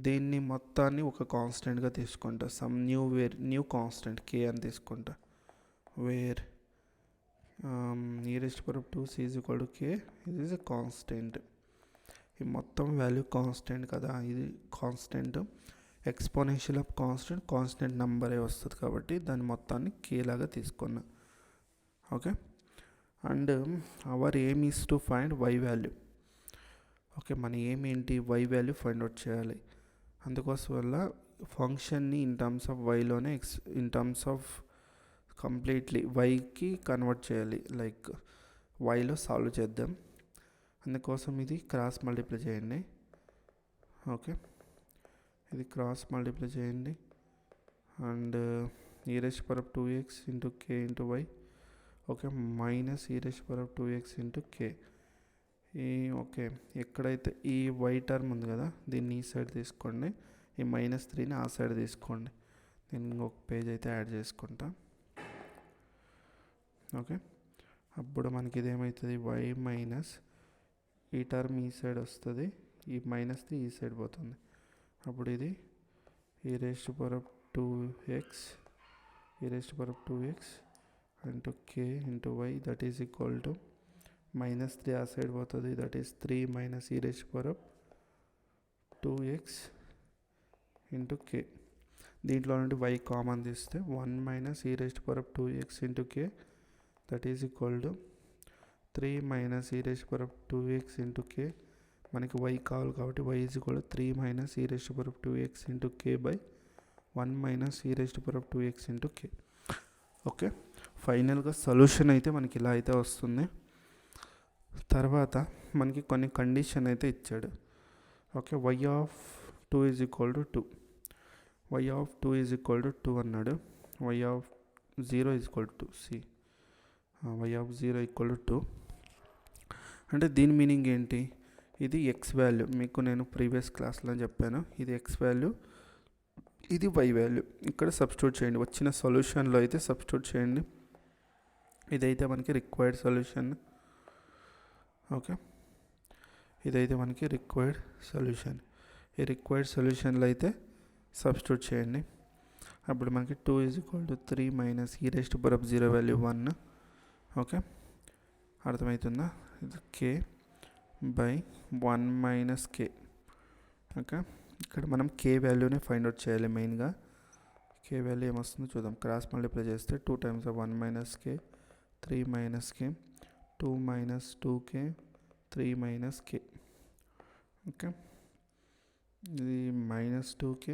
దీన్ని మొత్తాన్ని ఒక కాన్స్టెంట్గా తీసుకుంటా, సమ్ న్యూ కాన్స్టెంట్ k అని తీసుకుంటా, where e⁻²c is equal to k. ఇది ఈజ్ ఎ కాన్స్టెంట్. ఈ మొత్తం వాల్యూ కాన్స్టెంట్ కదా, ఇది కాన్స్టెంట్, ఎక్స్పోనెన్షియల్ ఆఫ్ కాన్స్టెంట్ నెంబరే వస్తుంది కాబట్టి దాని మొత్తాన్ని k లాగా తీసుకున్నా. Okay, and our aim is to find y value. Okay, మన ఎయిమ్ ఏంటి, y వాల్యూ ఫైండ్ అవుట్ చేయాలి. అందుకోసం వల్ల ఫంక్షన్ని ఇన్ టర్మ్స్ ఆఫ్ వైలోనే ఇన్ టర్మ్స్ ఆఫ్ కంప్లీట్లీ వైకి కన్వర్ట్ చేయాలి, లైక్ వైలో సాల్వ్ చేద్దాం. అందుకోసం ఇది క్రాస్ మల్టిప్లై చేయండి. ఓకే, ఇది క్రాస్ మల్టిప్లై చేయండి and e⁻²x into k into y. Okay, minus e⁻²x into k. Okay, ఎక్కడైతే ఈ y టర్మ్ ఉంది కదా దీన్ని ఈ సైడ్ తీసుకోండి, ఈ -3ని ఆ సైడ్ తీసుకోండి. నేను ఇంకొక పేజ్ అయితే యాడ్ చేసుకుంటా. ఓకే, అప్పుడు మనకి ఇదేమవుతుంది, y మైనస్ ఈ టర్మ్ ఈ సైడ్ వస్తుంది, ఈ -3 ఈ సైడ్ పోతుంది. అప్పుడు ఇది e⁻²x into k into y that is equal to -3 ఆ సైడ్ పోతుంది, that is 3 minus e⁻²x into k. దీంట్లో నుండి y కామన్ తీస్తే 1 minus e⁻²x into k that is equal to 3 minus e⁻²x into k. మనకి y కావాలి కాబట్టి y is equal to 3 minus e⁻²x into k by 1 minus e⁻²x into k. Okay, ఫైనల్గా solution అయితే మనకి ఇలా అయితే వస్తుంది. తర్వాత మనకి కొన్ని కండిషన్ అయితే ఇచ్చాడు. Okay, y(2) is equal to 2, y(2) is equal to 2 అన్నాడు, y(0) is equal to 2, y(0) equal to 2 అంటే దీని మీనింగ్ ఏంటి, ఇది ఎక్స్ వాల్యూ, మీకు నేను ప్రీవియస్ క్లాస్లో చెప్పాను, ఇది ఎక్స్ వాల్యూ, ఇది y వాల్యూ. ఇక్కడ సబ్స్టిట్యూట్ చేయండి, వచ్చిన సొల్యూషన్లో అయితే సబ్స్టిట్యూట్ చేయండి. ఇదైతే మనకి రిక్వైర్డ్ సొల్యూషన్. ఓకే, ఇదైతే మనకి రిక్వైర్డ్ సొల్యూషన్. ఈ రిక్వైర్డ్ సొల్యూషన్లో అయితే సబ్స్టిట్యూట్ చేయండి. అప్పుడు మనకి 2 is equal to 3 minus e⁻0 value 1. Okay, అర్థమవుతుందా, ఇది k by 1 minus k. Okay, ఇక్కడ మనం k వాల్యూని ఫైండ్ అవుట్ చేయాలి మెయిన్గా. k వాల్యూ ఏమొస్తుందో చూద్దాం. క్రాస్ మల్టిప్లై చేస్తే 2 times of 1 minus k, 3 minus k, 2 minus 2k, 3 minus k. Okay, ఇది -2k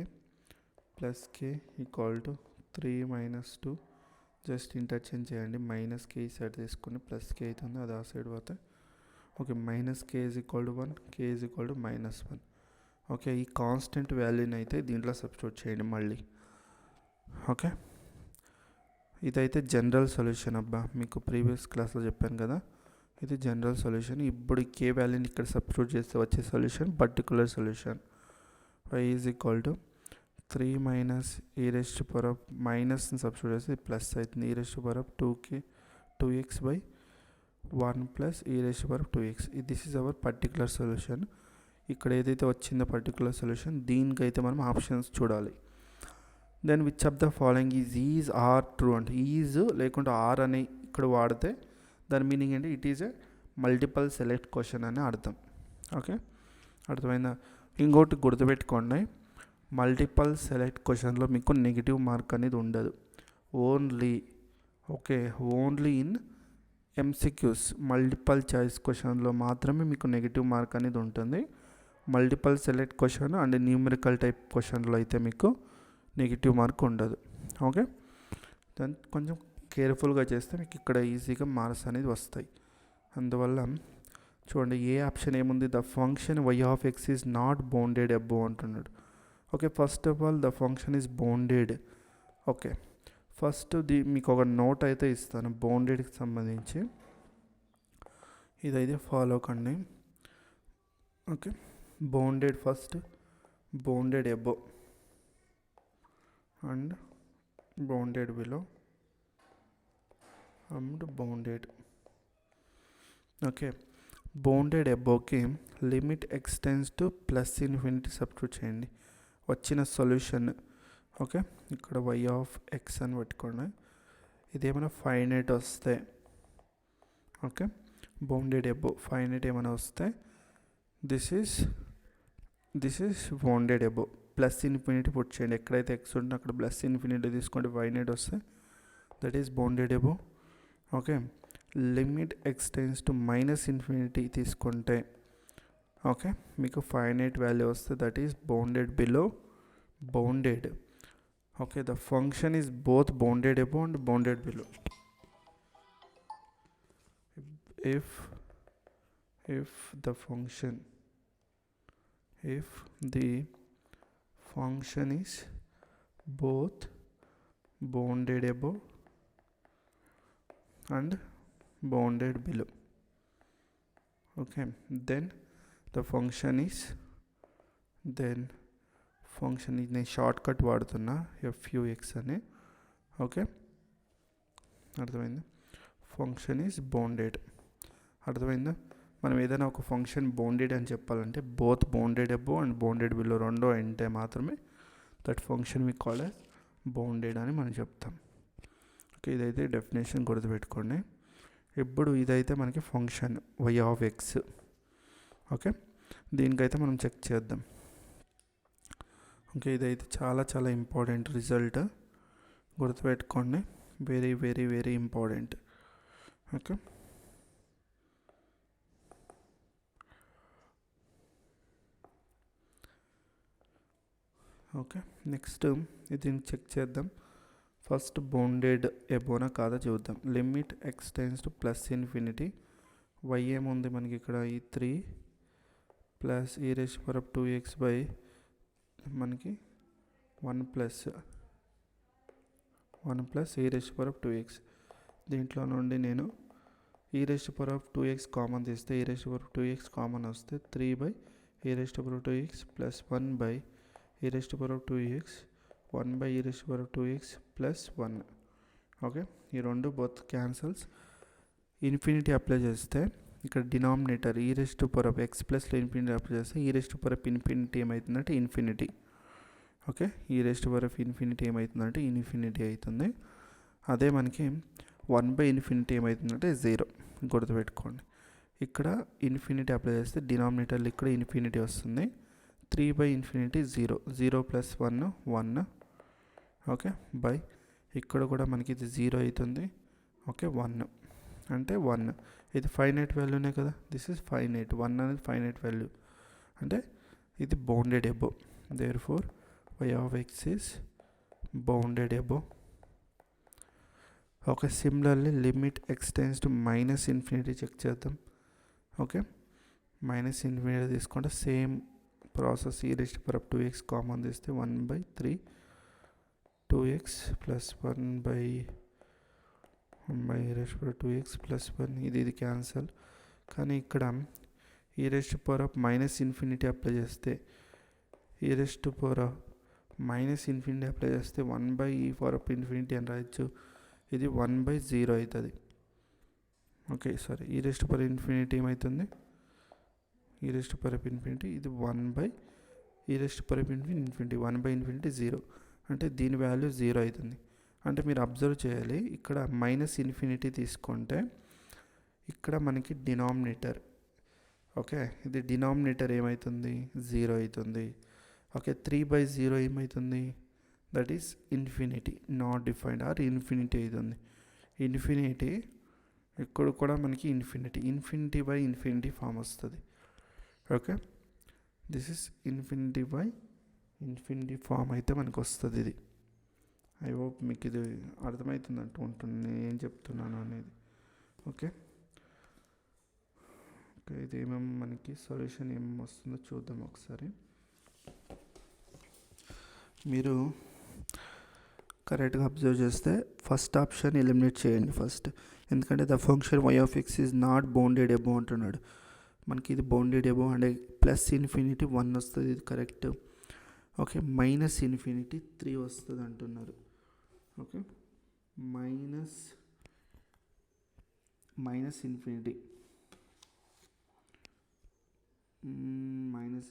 plus k equal to 3 minus 2. Just interchange చేయండి, minus k ఈ సైడ్ తీసుకుని ప్లస్ k అవుతుంది, అది ఆ సైడ్ పోతే. Okay, minus k is equal to 1, k is equal to -1. Okay, ఈ constant వాల్యూని అయితే దీంట్లో సబ్స్టిట్యూట్ చేయండి మళ్ళీ. ఓకే, ఇదైతే జనరల్ సొల్యూషన్ అబ్బా, మీకు ప్రీవియస్ క్లాస్లో చెప్పాను కదా, ఇది జనరల్ సొల్యూషన్. ఇప్పుడు k వాల్యూని ఇక్కడ సబ్స్టిట్యూట్ చేస్తే వచ్చే solution particular solution. y is equal to 3 minus మైనస్ని సబ్స్టిట్యూట్ చేస్తే ప్లస్ అవుతుంది, e⁻2x by 1 plus e⁻2x. This is our particular solution. ఇక్కడ ఏదైతే వచ్చిందో పర్టికులర్ సొల్యూషన్, దీనికైతే మనం ఆప్షన్స్ చూడాలి. Then which of the following is are true అంటే ఈజ్ లేకుంటే ఆర్ అని ఇక్కడ వాడితే దాని మీనింగ్ ఏంటి, it is a multiple select question అని అర్థం. ఓకే, అర్థమైందా. ఇంకోటి గుర్తుపెట్టుకోండి, మల్టిపల్ సెలెక్ట్ క్వశ్చన్లో మీకు నెగిటివ్ మార్క్ అనేది ఉండదు, only in MCQs multiple choice క్వశ్చన్లో మాత్రమే మీకు నెగిటివ్ మార్క్ అనేది ఉంటుంది. Multiple select question and numerical type క్వశ్చన్లో అయితే మీకు నెగిటివ్ మార్క్ ఉండదు. ఓకే, దాన్ని కొంచెం కేర్ఫుల్గా చేస్తే మీకు ఇక్కడ ఈజీగా మార్క్స్ అనేది వస్తాయి. అందువల్ల చూడండి ఏ ఆప్షన్ ఏముంది, the function why of x is not bounded above అంటున్నాడు. Okay, first of all the function is bounded. Okay, first మీకు ఒక నోట్ అయితే ఇస్తాను బౌండెడ్కి సంబంధించి, ఇదైతే ఫాలో కండి. Okay, bounded first bounded above and bounded below and bounded. Okay, bounded అబోవ్కి limit extends to plus infinity substitute చేయండి, వచ్చిన సొల్యూషన్. ఓకే, ఇక్కడ వై ఆఫ్ ఎక్స్ అని పెట్టుకోండి. ఇదేమైనా ఫైనైట్ వస్తే, ఓకే, బౌండెడ్ అబోవ్ ఫైనైట్ ఏమైనా వస్తే this is bounded above. Plus infinity put చేయండి, ఎక్కడైతే ఎక్స్ ఉంటే అక్కడ ప్లస్ ఇన్ఫినిటీ తీసుకోండి, ఫైనైట్ వస్తే that is bounded above. Okay, limit extends to minus infinity తీసుకుంటే, ఓకే, మీకు ఫైనైట్ వాల్యూ వస్తే that is bounded below bounded. Okay, the function is both bounded above and bounded below. If the function is both bounded above and bounded below, okay, then the function is నేను shortcut వాడుతున్నా FUX అని. Okay, అర్థమైంది. Function is bounded, అర్థమైందా. మనం ఏదైనా ఒక function bounded అని చెప్పాలంటే both bounded above and bounded below రెండో అంటే మాత్రమే that function we call as bounded అని మనం చెప్తాం. ఓకే, ఇదైతే డెఫినేషన్ గుర్తుపెట్టుకోండి. ఇప్పుడు ఇదైతే మనకి function why of X. Okay, దీనికైతే మనం చెక్ చేద్దాం. ఓకే, ఇదైతే చాలా చాలా ఇంపార్టెంట్ రిజల్ట్, గుర్తుపెట్టుకోండి, very very very important. Okay, okay, next దీన్ని చెక్ చేద్దాం. ఫస్ట్ బౌండెడ్ ఎబోనా కాదా చూద్దాం. Limit extends to plus infinity, Y ఏముంది మనకి ఇక్కడ ఈ 3 ప్లస్ e⁻²x బై మనకి 1 ప్లస్ e⁻²x. దీంట్లో నుండి నేను e⁻²x కామన్ తీస్తే e⁻²x కామన్ వస్తే 3/e⁻²x plus 1/e⁻²x 1/e⁻²x plus 1. Okay, ఈ రెండు బోత్ క్యాన్సల్స్. ఇన్ఫినిటీ అప్లై చేస్తే ఇక్కడ డినామినేటర్ e⁻x ప్లస్లో ఇన్ఫినిటీ అప్లై చేస్తే e⁻∞ ఏమవుతుందంటే ఇన్ఫినిటీ. ఓకే, e⁻∞ ఏమవుతుందంటే ఇన్ఫినిటీ అవుతుంది. అదే మనకి 1/∞ ఏమవుతుందంటే 0. గుర్తుపెట్టుకోండి, ఇక్కడ ఇన్ఫినిటీ అప్లై చేస్తే డినామినేటర్లో ఇక్కడ ఇన్ఫినిటీ వస్తుంది. 3/∞ 0 ప్లస్ 1. ఓకే, బై ఇక్కడ కూడా మనకి ఇది 0 అవుతుంది. ఓకే, 1 అంటే 1 ఇది ఫైనైట్ వాల్యూనే కదా, దిస్ ఈజ్ ఫైనైట్. 1 అనేది ఫైనైట్ వాల్యూ అంటే ఇది bounded above. Therefore y of x is bounded above. Okay, similarly limit extends to minus infinity check చేద్దాం. ఓకే, మైనస్ ఇన్ఫినిటీ తీసుకుంటే సేమ్ ప్రాసెస్. e⁻²x కామన్ తీస్తే 1/3 2x plus 1/e⁻²x plus 1. ఇది cancel. కానీ ఇక్కడ e⁻∞ apply చేస్తే e⁻∞ apply చేస్తే 1/e⁻∞ అని రాయొచ్చు. ఇది 1/0 అవుతుంది. ఓకే, సారీ, e⁻∞ ఏమవుతుంది, e⁻∞ ఇది 1/e⁻∞ 0 అంటే దీని వాల్యూ 0 అవుతుంది. అంటే మీరు అబ్జర్వ్ చేయాలి, ఇక్కడ -∞ తీసుకుంటే ఇక్కడ మనకి డినామినేటర్, ఓకే, ఇది డినామినేటర్ ఏమవుతుంది 0 అవుతుంది. ఓకే, 3/0 ఏమవుతుంది, that is infinity, not defined or infinity అవుతుంది. ఇన్ఫినిటీ ఇక్కడ కూడా మనకి ఇన్ఫినిటీ ఫామ్ వస్తుంది. Okay, this is infinity form అయితే మనకు వస్తుంది. ఇది ఐ హోప్ మీకు ఇది అర్థమవుతుంది అంటూ ఉంటుంది నేను ఏం చెప్తున్నాను అనేది. ఓకే, ఓకే, ఇది ఏమేమి మనకి సొల్యూషన్ ఏమేమి వస్తుందో చూద్దాం ఒకసారి. మీరు కరెక్ట్గా అబ్జర్వ్ చేస్తే ఫస్ట్ ఆప్షన్ ఎలిమినేట్ చేయండి ఫస్ట్, ఎందుకంటే the function y of x is not bounded above అంటున్నాడు. మనకి ఇది బౌండెడ్ అబౌ అంటే ప్లస్ ఇన్ఫినిటీ 1 వస్తుంది, ఇది కరెక్ట్. ఓకే, మైనస్ ఇన్ఫినిటీ 3 వస్తుంది అంటున్నారు. ఓకే, మైనస్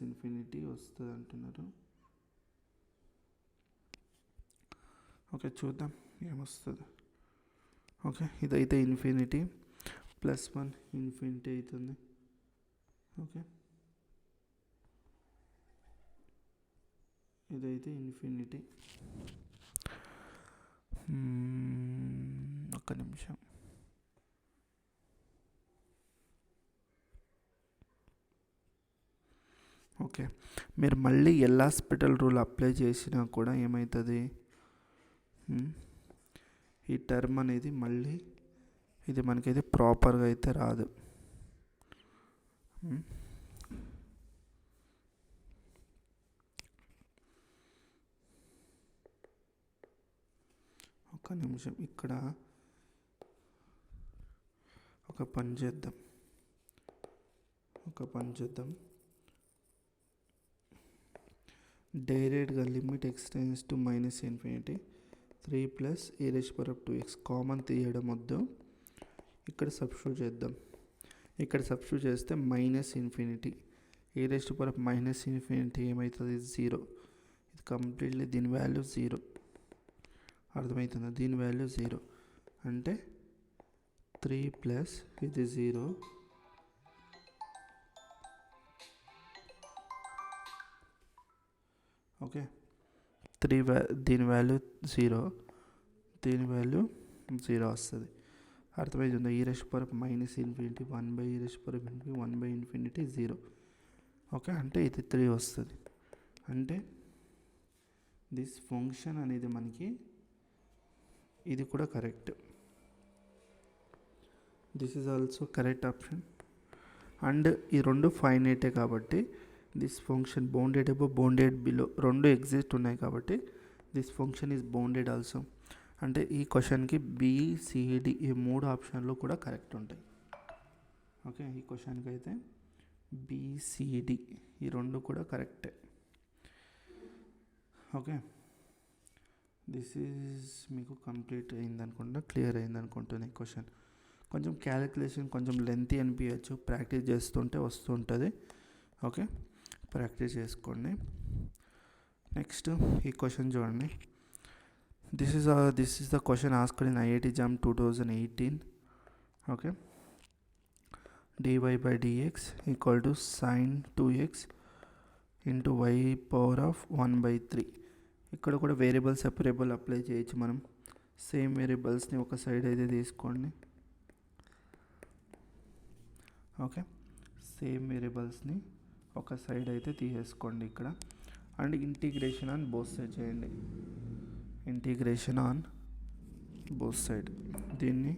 ఇన్ఫినిటీ వస్తుంది అంటున్నారు. ఓకే, చూద్దాం ఏమొస్తుంది. ఓకే, ఇదైతే ఇన్ఫినిటీ +1 ఇన్ఫినిటీ అవుతుంది. ఓకే, ఇదైతే ఇన్ఫినిటీ. ఒక్క నిమిషం. ఓకే, మీరు మళ్ళీ ఎల్హాస్పిటల్ రూల్ అప్లై చేసినా కూడా ఏమవుతుంది, ఈ టర్మ్ అనేది మళ్ళీ ఇది మనకైతే ప్రాపర్గా అయితే రాదు. ఒక్క నిమిషం, ఇక్కడ ఒక పని చేద్దాం. డైరెక్ట్గా limit x tends to -∞ 3 + e⁻²x common తీయడం వద్దు, ఇక్కడ సబ్స్టిట్యూట్ చేద్దాం. ఇక్కడ సబ్స్టిట్యూట్ చేస్తే -∞ e⁻∞ ఏమవుతుంది 0. ఇది కంప్లీట్లీ దీని వాల్యూ 0, అర్థమవుతుందా? దీని వాల్యూ 0 అంటే 3 ప్లస్ ఇది 0, ఓకే, దీని వాల్యూ 0, దీని వాల్యూ 0 వస్తుంది. అర్థమవుతుందా? e⁻∞ 1/e⁻∞ 0. ఓకే, అంటే ఇది 3 వస్తుంది. అంటే దిస్ ఫంక్షన్ అనేది మనకి ఇది కూడా correct. This is also correct option. And ఈ రెండు ఫైనైటే కాబట్టి this function bounded above bounded below రెండు ఎగ్జిస్ట్ ఉన్నాయి కాబట్టి this function is bounded also. అంటే ఈ క్వశ్చన్కి BCD ఈ 3 ఆప్షన్లు కూడా కరెక్ట్ ఉంటాయి. ఓకే, ఈ క్వశ్చన్కి అయితే BCD ఈ రెండు కూడా కరెక్టే. ఓకే, దిస్ ఈజ్ మీకు కంప్లీట్ అయిందనుకుంటా, క్లియర్ అయిందనుకుంటున్నాను. ఈ క్వశ్చన్ కొంచెం క్యాలిక్యులేషన్ కొంచెం లెంతీ అనిపించచ్చు, ప్రాక్టీస్ చేస్తుంటే వస్తుంటుంది. ఓకే, ప్రాక్టీస్ చేసుకోండి. నెక్స్ట్ ఈ క్వశ్చన్ చూడండి. This is the question asked in IIT JAM 2018. Okay, dy/dx = sin 2x × y⁻1/3. ఇక్కడ కూడా వేరియబుల్ సెపరేబుల్ అప్లై చేయొచ్చు మనం. సేమ్ వేరియబుల్స్ని ఒక సైడ్ అయితే తీసుకోండి. ఓకే, సేమ్ వేరియబుల్స్ని ఒక సైడ్ అయితే తీసేసుకోండి ఇక్కడ. And integration on both side చేయండి. Integration on both side. దీన్ని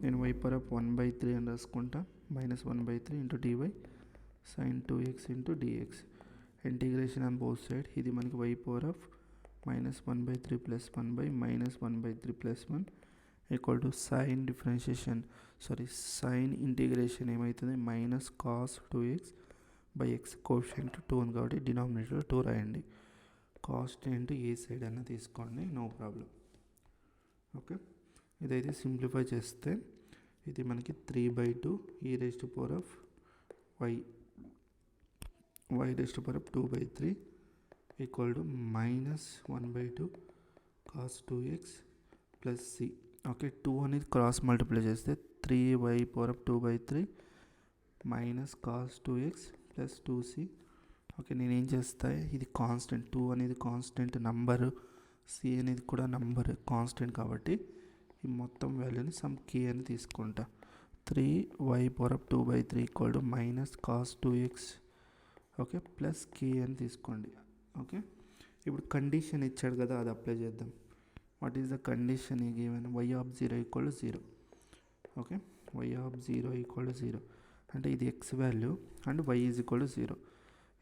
నేను y⁻1/3 అని రాసుకుంటా. -1/3 × dy sin 2x × dx. Integration on both side. ఇది మనకి y⁻−1/3 + 1/−1/3 + 1 = సైన్ ఇంటిగ్రేషన్ ఏమవుతుంది -cos 2x/x. కోఎఫిషియంట్ 2 ఉంది కాబట్టి డినామినేటర్ 2 రాయండి. కాన్స్టెంట్ ఏ సైడ్ అయినా తీసుకోండి, నో ప్రాబ్లం. ఓకే, ఇదైతే సింప్లిఫై చేస్తే ఇది మనకి 3/2 y⁻2/3 = -1/2 cos 2x + c. Okay, 2 అనేది క్రాస్ మల్టిప్లై చేస్తే 3y⁻2/3 -cos 2x + 2c. Okay, నేనేం చేస్తా, ఇది కాన్స్టెంట్, 2 అనేది కాన్స్టెంట్ నెంబరు, c అనేది కూడా నెంబర్ కాన్స్టెంట్ కాబట్టి ఈ మొత్తం వాల్యూని సమ్ k అని తీసుకుంటా. 3y⁻2/3 = -cos 2x, okay, plus k అని తీసుకోండి. ఓకే, ఇప్పుడు కండిషన్ ఇచ్చాడు కదా, అది అప్లై చేద్దాం. What is the condition given? y⁻0 = 0. Okay, y⁻0 = 0 అంటే ఇది x value and y is equal to 0.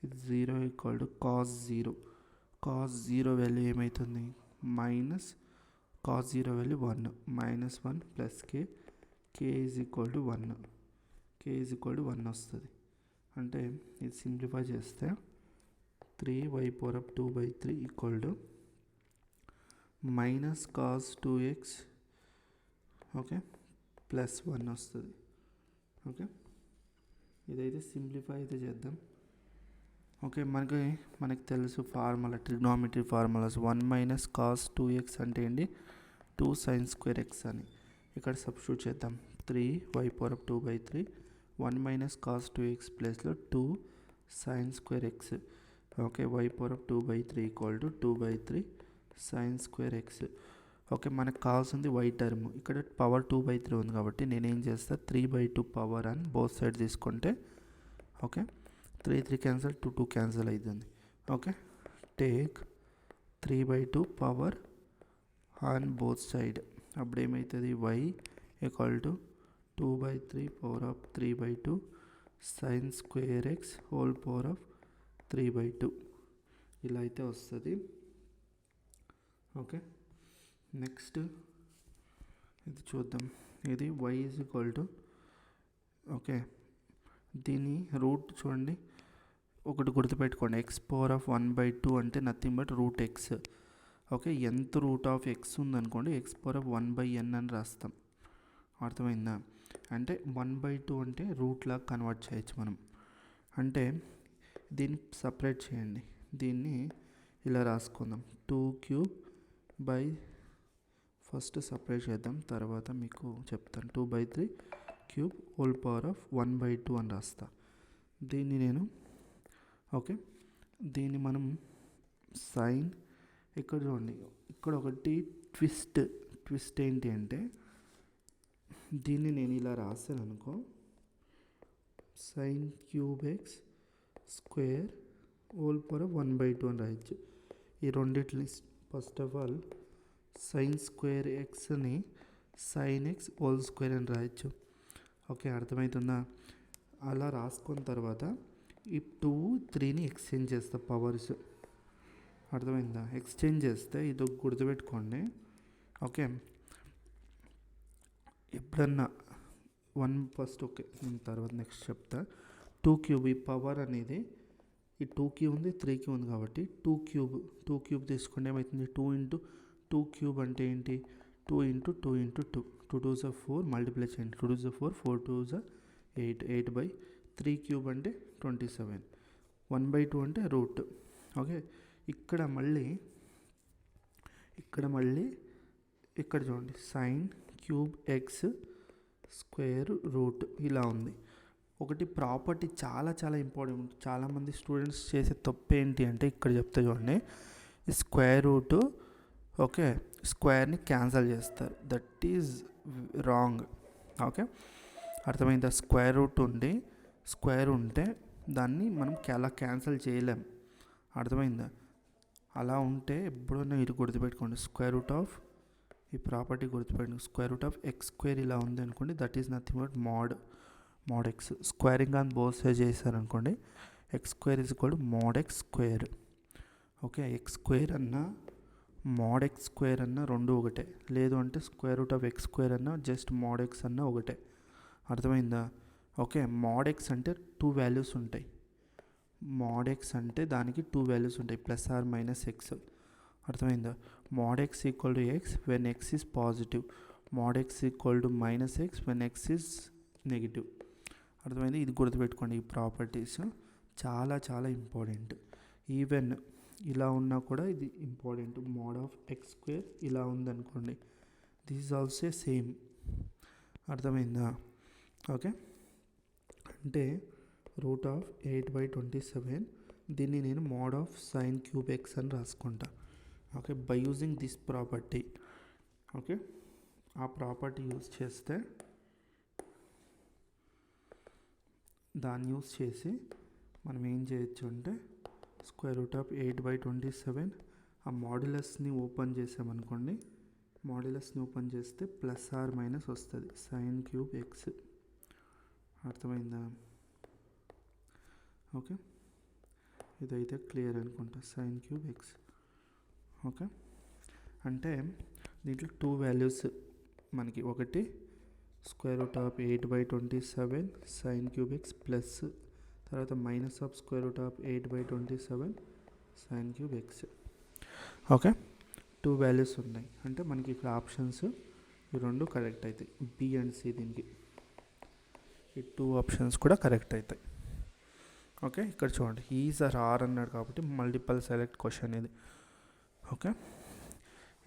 ఇది 0 equal to cos 0. Cos 0 value ఏమవుతుంది? Minus cos 0 value 1 minus 1 plus k is equal to 1. K is equal to 1 వస్తుంది. అంటే ఇది simplify చేస్తే 3y⁴ equal to minus cos 2x okay plus 1 వస్తుంది. Okay, ఇదైతే simplify అయితే చేద్దాం. ఓకే, మనకి తెలుసు formula, trigonometry formulas. 1 minus cos 2x అంటే ఏంటి? 2 sin square x అని. ఇక్కడ సబ్స్టిట్యూట్ చేద్దాం. 3y⁴ 1 మైనస్ కాస్ 2x ప్లస్లో 2 sin square x. Okay, y⁴ equal to 2/3 sin square x. Okay, మనకు కావాల్సింది y టర్మ్. ఇక్కడ పవర్ 2/3 ఉంది కాబట్టి నేనేం చేస్తా, 3/2 పవర్ అని బోత్ సైడ్ తీసుకుంటే ఓకే 3 క్యాన్సల్, 2 క్యాన్సల్ అవుతుంది. Okay, take 3/2 power on both side. అప్పుడు ఏమవుతుంది? y equal to 2/3 power of 3/2 sin square x whole power of 3/2 ఇలా అయితే వస్తుంది. ఓకే, నెక్స్ట్ ఇది చూద్దాం. ఇది y is equal to okay దీని రూట్ చూడండి, ఒకటి గుర్తుపెట్టుకోండి, x⁴1/2 అంటే nothing but root x. Okay, ఎంత రూట్ ఆఫ్ ఎక్స్ ఉందనుకోండి x⁴1/n అని రాస్తాం. అర్థమైందా? అంటే 1/2 అంటే రూట్ లాగా కన్వర్ట్ చేయొచ్చు మనం. అంటే దీన్ని సపరేట్ చేయండి, దీన్ని ఇలా రాసుకుందాం. 2³ ఫస్ట్ సపరేట్ చేద్దాం, తర్వాత మీకు చెప్తాను. 2/3³ హోల్ పవర్ ఆఫ్ 1/2 అని రాస్తా. దీన్ని నేను ఓకే దీన్ని మనం సైన్, ఇక్కడ చూడండి, ఇక్కడ ఒకటి ట్విస్ట్ ఏంటి అంటే దీన్ని నేను ఇలా రాసాను అనుకో, sin³ x² whole power of 1/2 అని రాయొచ్చు. ఈ రెండిట్ని first of all sin square xని sin x హోల్ స్క్వేర్ అని రాయొచ్చు. ఓకే, అర్థమవుతుందా? అలా రాసుకున్న తర్వాత ఈ 2, 3ని ఎక్స్చేంజ్ చేస్తా పవర్స్. అర్థమైందా? ఎక్స్చేంజ్ చేస్తే ఇది గుర్తుపెట్టుకోండి. ఓకే, ఎప్పుడన్నా ఫస్ట్ ఓకే తర్వాత నెక్స్ట్ చెప్తా. 2³ ఈ పవర్ అనేది ఈ 2కి ఉంది 3కి ఉంది కాబట్టి 2³ తీసుకుంటే ఏమవుతుంది? 2 × 2³ అంటే ఏంటి? 2 × 2 × 2 2 2s 4 మల్టిప్లై చేయండి. 2 2s 4 4 2s 8 8/3³ అంటే 27. 1/2 అంటే రూట్. ఓకే, ఇక్కడ మళ్ళీ ఇక్కడ చూడండి sin³ x² రూట్ ఇలా ఉంది. ఒకటి ప్రాపర్టీ చాలా చాలా ఇంపార్టెంట్. చాలామంది స్టూడెంట్స్ చేసే తప్పు ఏంటి అంటే ఇక్కడ చెప్తే చూడండి, ఈ స్క్వేర్ రూట్ ఓకే స్క్వేర్ని క్యాన్సల్ చేస్తారు. That is wrong. ఓకే, అర్థమైందా? స్క్వేర్ ఉంటే దాన్ని మనం అలా క్యాన్సల్ చేయలేం. అర్థమైందా? అలా ఉంటే ఎప్పుడైనా ఇది గుర్తుపెట్టుకోండి, స్క్వేర్ రూట్ ఆఫ్ ఈ ప్రాపర్టీ గుర్తుపెట్టుకోండి. స్క్వేర్ రూట్ ఆఫ్ x² ఇలా ఉంది అనుకోండి, that is nothing but mod x. Squaring on both side చేశారనుకోండి, x² is equal to mod x². Okay, x² అన్నా mod x² అన్నా రెండు ఒకటే. లేదు అంటే స్క్వేర్ రూట్ ఆఫ్ x² అన్నా జస్ట్ mod x అన్నా ఒకటే. అర్థమైందా? ఓకే, mod x అంటే 2 వాల్యూస్ ఉంటాయి. mod x అంటే దానికి 2 వాల్యూస్ ఉంటాయి, ప్లస్ ఆర్ మైనస్ x. అర్థమైందా? mod x equal to x when x is positive, mod x equal to minus x when x is negative. అర్థమైంది? ఇది గుర్తుపెట్టుకోండి. ఈ ప్రాపర్టీస్ చాలా చాలా ఇంపార్టెంట్. ఈవెన్ ఇలా ఉన్నా కూడా ఇది ఇంపార్టెంట్. mod ఆఫ్ x² ఇలా ఉందనుకోండి, దిస్ ఈజ్ ఆల్సో సేమ్. అర్థమైందా? ఓకే, అంటే రూట్ ఆఫ్ 8/27 దీన్ని నేను mod ఆఫ్ sin³ x అని రాసుకుంటా. Okay, by using this property. Okay, ఆ ప్రాపర్టీ యూజ్ చేస్తే దాన్ని యూజ్ చేసి మనం ఏం చేయొచ్చు అంటే స్క్వేర్ రూట్ ఆఫ్ 8/27 ఆ మాడ్యులస్ని ఓపెన్ చేసామనుకోండి, మాడ్యులస్ని ఓపెన్ చేస్తే ప్లస్ ఆర్ మైనస్ వస్తుంది sin³ x. అర్థమైందా? ఓకే, ఇదైతే క్లియర్ అనుకుంటా. sin cube X. ఓకే, అంటే దీంట్లో 2 వాల్యూస్ మనకి, ఒకటి √8/27 sin క్యూబ్ ఎక్స్ ప్లస్ తర్వాత -√8/27 sin cube X. Okay, 2 values ఉన్నాయి అంటే మనకి ఇక్కడ ఆప్షన్స్ ఈ రెండు కరెక్ట్ అవుతాయి. బి అండ్ సి, దీనికి ఈ 2 ఆప్షన్స్ కూడా కరెక్ట్ అవుతాయి. ఓకే, ఇక్కడ చూడండి ఈజ్ ఆర్ ఆర్ అన్నాడు కాబట్టి మల్టిపల్ సెలెక్ట్ క్వశ్చన్ ఇది. ఓకే,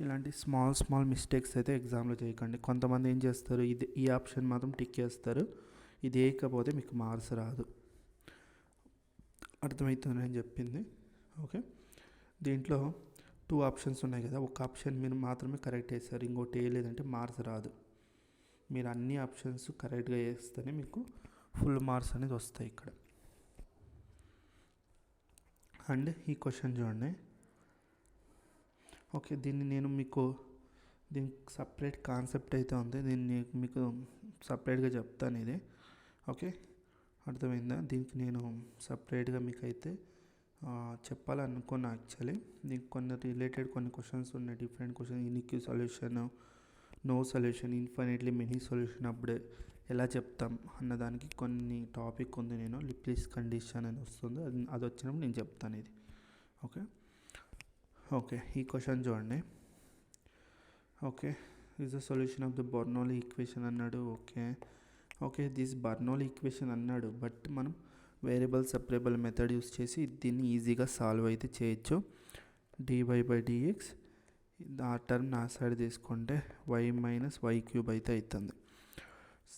ఇలాంటి స్మాల్ మిస్టేక్స్ అయితే ఎగ్జామ్లో చేయకండి. కొంతమంది ఏం చేస్తారు, ఇది ఈ ఆప్షన్ మాత్రం టిక్ చేస్తారు, ఇది వేయకపోతే మీకు మార్క్స్ రాదు. అర్థమవుతుంది నేను చెప్పింది? ఓకే, దీంట్లో 2 ఆప్షన్స్ ఉన్నాయి కదా, ఒక ఆప్షన్ మీరు మాత్రమే కరెక్ట్ చేస్తారు, ఇంకోటి వేయలేదంటే మార్క్స్ రాదు. మీరు అన్ని ఆప్షన్స్ కరెక్ట్గా చేస్తేనే మీకు ఫుల్ మార్క్స్ అనేది వస్తాయి ఇక్కడ. అండ్ ఈ క్వశ్చన్ చూడండి. ఓకే, దీన్ని నేను మీకు దీనికి సపరేట్ కాన్సెప్ట్ అయితే ఉంది, దీన్ని మీకు సపరేట్గా చెప్తాను ఇది. ఓకే, అర్థమైందా? దీనికి నేను సపరేట్గా మీకు అయితే చెప్పాలనుకున్నా. యాక్చువల్లీ దీనికి కొన్ని రిలేటెడ్ కొన్ని క్వశ్చన్స్ ఉన్నాయి, different question, unique solution, no solution, infinitely many solution అప్పుడే ఎలా చెప్తాం అన్నదానికి కొన్ని టాపిక్ ఉంది. నేను లిప్లిస్ కండిషన్ అని వస్తుంది, అది వచ్చినప్పుడు నేను చెప్తాను ఇది. ఓకే ఓకే, ఈ క్వశ్చన్ చూడండి. Okay, is the solution of the Bernoulli equation అన్నాడు. ఓకే దిస్ బర్నౌలీ ఈక్వేషన్ అన్నాడు, బట్ మనం వేరియబుల్ సెపరేబుల్ మెథడ్ యూస్ చేసి దీన్ని ఈజీగా సాల్వ్ అయితే చేయొచ్చు. dy/dx ఆ టర్మ్ నా సైడ్ తీసుకుంటే y - y³ అయితే అవుతుంది.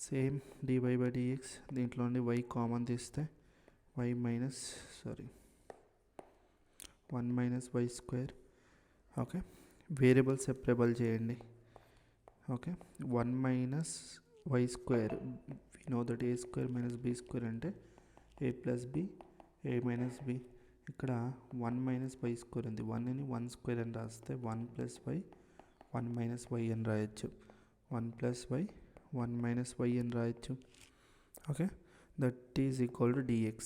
సేమ్ dy/dx దీంట్లో నుండి y కామన్ తీస్తే 1 - y². ఓకే, వేరియబుల్ సెపరేబుల్ చేయండి. Okay, 1 - y², we know that a² - b² అంటే a + b, a - b. ఇక్కడ 1 - y² ఉంది, 1ని 1² అని రాస్తే 1 + y 1 - y అని రాయొచ్చు, 1 + y 1 - y అని రాయొచ్చు. Okay, that is equal to dx.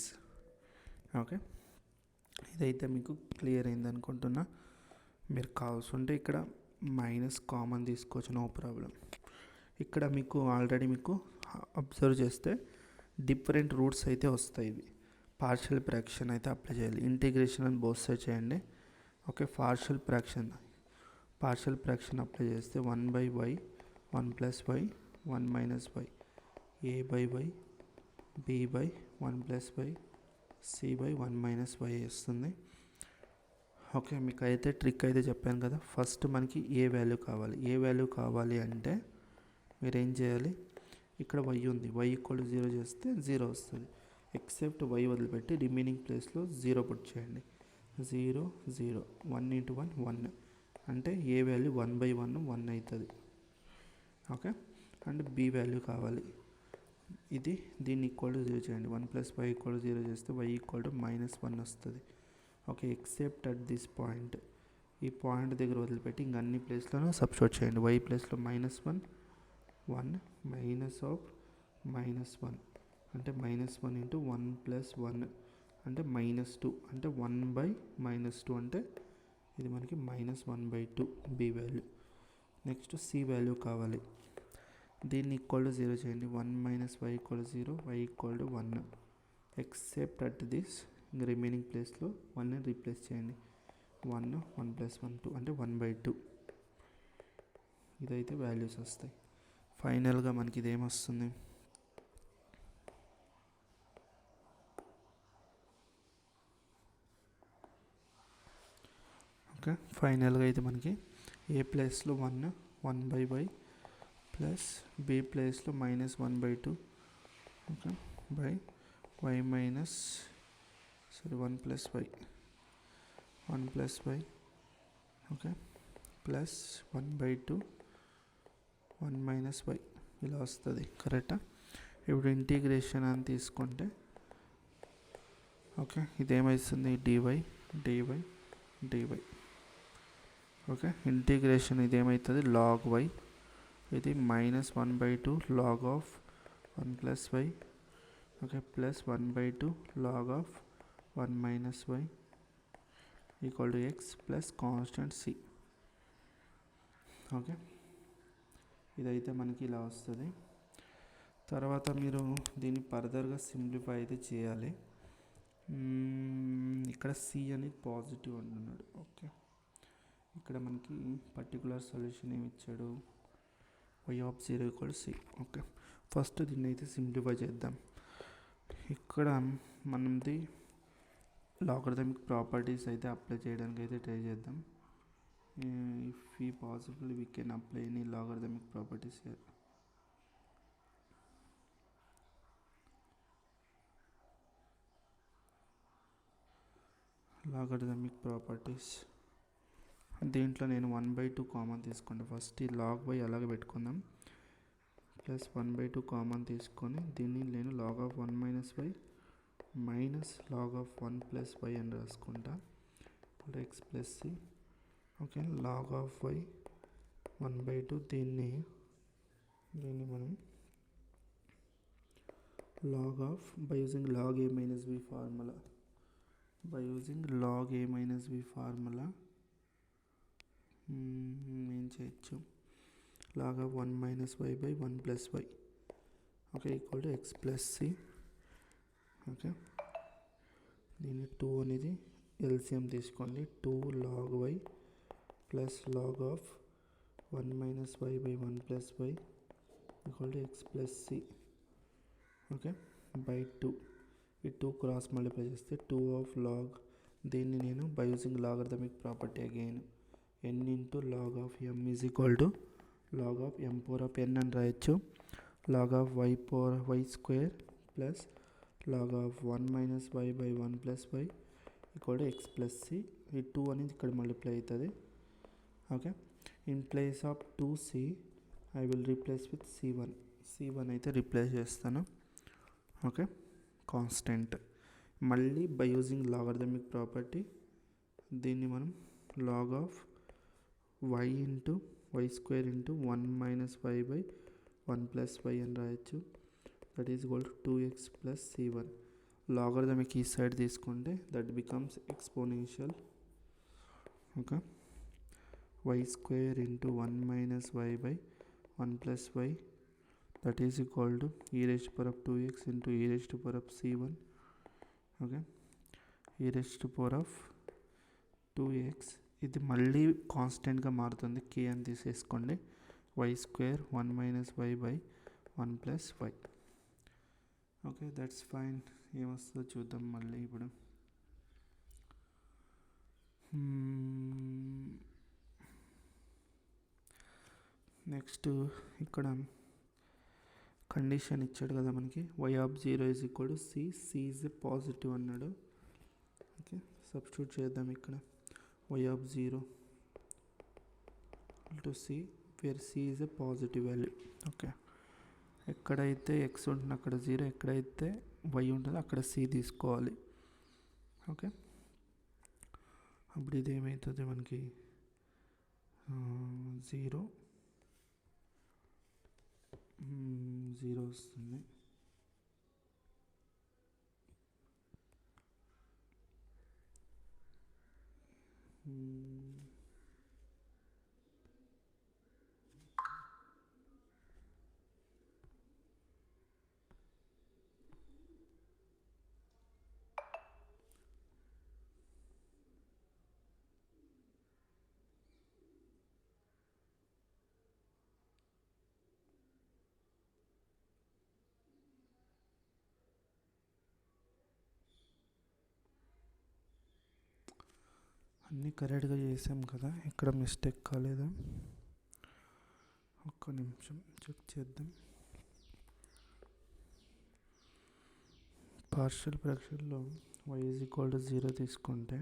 Okay, ఇదైతే మీకు క్లియర్ అయింది అనుకుంటున్నా. మీరు కావాల్సి ఉంటే ఇక్కడ మైనస్ కామన్ తీసుకోవచ్చు, నో ప్రాబ్లం. ఇక్కడ మీకు ఆల్రెడీ మీకు అబ్జర్వ్ చేస్తే డిఫరెంట్ రూట్స్ అయితే వస్తాయి. ఇవి పార్షియల్ ఫ్రాక్షన్ అయితే అప్లై చేయాలి. ఇంటిగ్రేషన్ అని బోత్ సైడ్ చేయండి. ఓకే, పార్షియల్ ఫ్రాక్షన్ అప్లై చేస్తే 1/y 1 + y 1 - y, a/y b/1 + y c/1 - y వస్తుంది. ఓకే, మీకు అయితే ట్రిక్ అయితే చెప్పాను కదా. ఫస్ట్ మనకి ఏ వాల్యూ కావాలి అంటే మీరు ఏం చేయాలి, ఇక్కడ y ఉంది, y = 0 చేస్తే 0 వస్తుంది. ఎక్సెప్ట్ y వదిలిపెట్టి రిమైనింగ్ ప్లేస్లో 0 పుట్ చేయండి. 0 0 1 × 1 1 అంటే ఏ వాల్యూ 1/1 1 అవుతుంది. ఓకే, అండ్ b వాల్యూ కావాలి, దీన్ని =0 చేయండి. 1 + y = 0 చేస్తే y = -1 వస్తుంది. Okay, except at this point, ఈ పాయింట్ దగ్గర వదిలిపెట్టి ఇంక అన్ని ప్లేస్లను సబ్స్టిట్యూట్ చేయండి. y ప్లేస్లో -1 1 -1 అంటే -1 × 1 + 1 అంటే -2 అంటే 1/-2 అంటే ఇది మనకి -1/2 b value. Next c value కావాలి, దీన్ని =0 చేయండి. 1 - y = 0 y = 1 except at this, ఇంక రిమైనింగ్ ప్లేస్లో 1ని రీప్లేస్ చేయండి. 1 1 + 1 2 అంటే 1/2. ఇదైతే వాల్యూస్ వస్తాయి. ఫైనల్గా మనకి ఇదేమొస్తుంది, ఓకే, ఫైనల్గా అయితే మనకి ఏ ప్లేస్లో 1 1/y ప్లస్ b ప్లేస్లో -1/2 okay by y - 1 + y okay plus 1/2 1 - y ఇలా వస్తుంది. కరెక్టా? ఇప్పుడు ఇంటిగ్రేషన్ అని తీసుకుంటే ఓకే ఇదేమవుతుంది, dy ఓకే ఇంటిగ్రేషన్ ఇదేమవుతుంది, log y, ఇది -1/2 log of 1 + y okay, plus 1/2 log of 1 minus y equal to X plus constant c. Okay, ఇదైతే మనకి ఇలా వస్తుంది. తర్వాత మీరు దీన్ని ఫర్దర్గా సింప్లిఫై అయితే చేయాలి. ఇక్కడ సి అనేది పాజిటివ్ అంటున్నాడు. ఓకే, ఇక్కడ మనకి పర్టికులర్ సొల్యూషన్ ఏమి ఇచ్చాడు, y(0) = c. ఓకే, ఫస్ట్ దీన్ని అయితే సింప్లిఫై చేద్దాం. ఇక్కడ మనది లాగరిథమిక్ ప్రాపర్టీస్ అయితే అప్లై చేయడానికి అయితే ట్రై చేద్దాం. If we possible we can apply any logarithmic properties here. Logarithmic properties దీంట్లో నేను 1/2 కామన్ తీసుకుంటా. ఫస్ట్ ఈ లాగ్ బై అలాగే పెట్టుకుందాం, ప్లస్ 1/2 కామన్ తీసుకొని దీన్ని నేను log of 1 minus y minus log of 1 plus y అని రాసుకుంటా, x plus c. Okay, log of y 1/2, దీన్ని మనం log of by using log a minus b formula ఏం చేయొచ్చు, log of 1 minus y by 1 plus y, okay, equal to X plus c. Okay, దీన్ని 2 అనేది LCM తీసుకోండి. 2 log y plus log of 1 minus y by 1 plus y equal to X plus c. Okay, by 2. ఈ 2 cross multiply చేస్తే 2 of log, దీన్ని నేను by using logarithmic property again n into log of m is equal to log of m power of n అని రాయొచ్చు. Log of y square plus log of 1 minus y by 1 plus y equal to X plus c. ఈ 2 అనేది ఇక్కడ multiply అవుతుంది. Okay, in place of 2c I will replace with c1 అయితే replace చేస్తాను. Okay, constant. మళ్ళీ by using logarithmic property దీన్ని మనం log of y into y square into 1 minus y by 1 plus y అని రాయొచ్చు. That is equal to 2x plus c1. Logarithmic ఈ side తీసుకుంటే that becomes exponential. Okay, y square into 1 minus y by 1 plus y that is equal to e raised to power of 2x into e raised to power of c1. Okay, e raised to power of 2x, ఇది మళ్ళీ కాన్స్టెంట్గా మారుతుంది, k అని తీసేసుకోండి. Y square 1 minus y by 1 plus y. Okay, that's fine. ఏమొస్తుందో చూద్దాం మళ్ళీ ఇప్పుడు. నెక్స్ట్ ఇక్కడ కండిషన్ ఇచ్చాడు కదా మనకి, y(0) is equal to c is a positive అన్నాడు. ఓకే, సబ్స్టిట్యూట్ చేద్దాం ఇక్కడ. y(0) to c where c is a positive value. Okay, ఎక్కడైతే ఎక్స్ ఉంటుందో అక్కడ 0, ఎక్కడైతే వై ఉంటుందో అక్కడ సి తీసుకోవాలి. ఓకే, అప్పుడు ఇది ఏమవుతుంది మనకి 0 వస్తుంది. అన్నీ కరెక్ట్గా చేసాం కదా, ఇక్కడ మిస్టేక్ కాలేదా? ఒక్క నిమిషం చెక్ చేద్దాం. పార్షియల్ ఫ్రాక్షన్లో y(0) తీసుకుంటే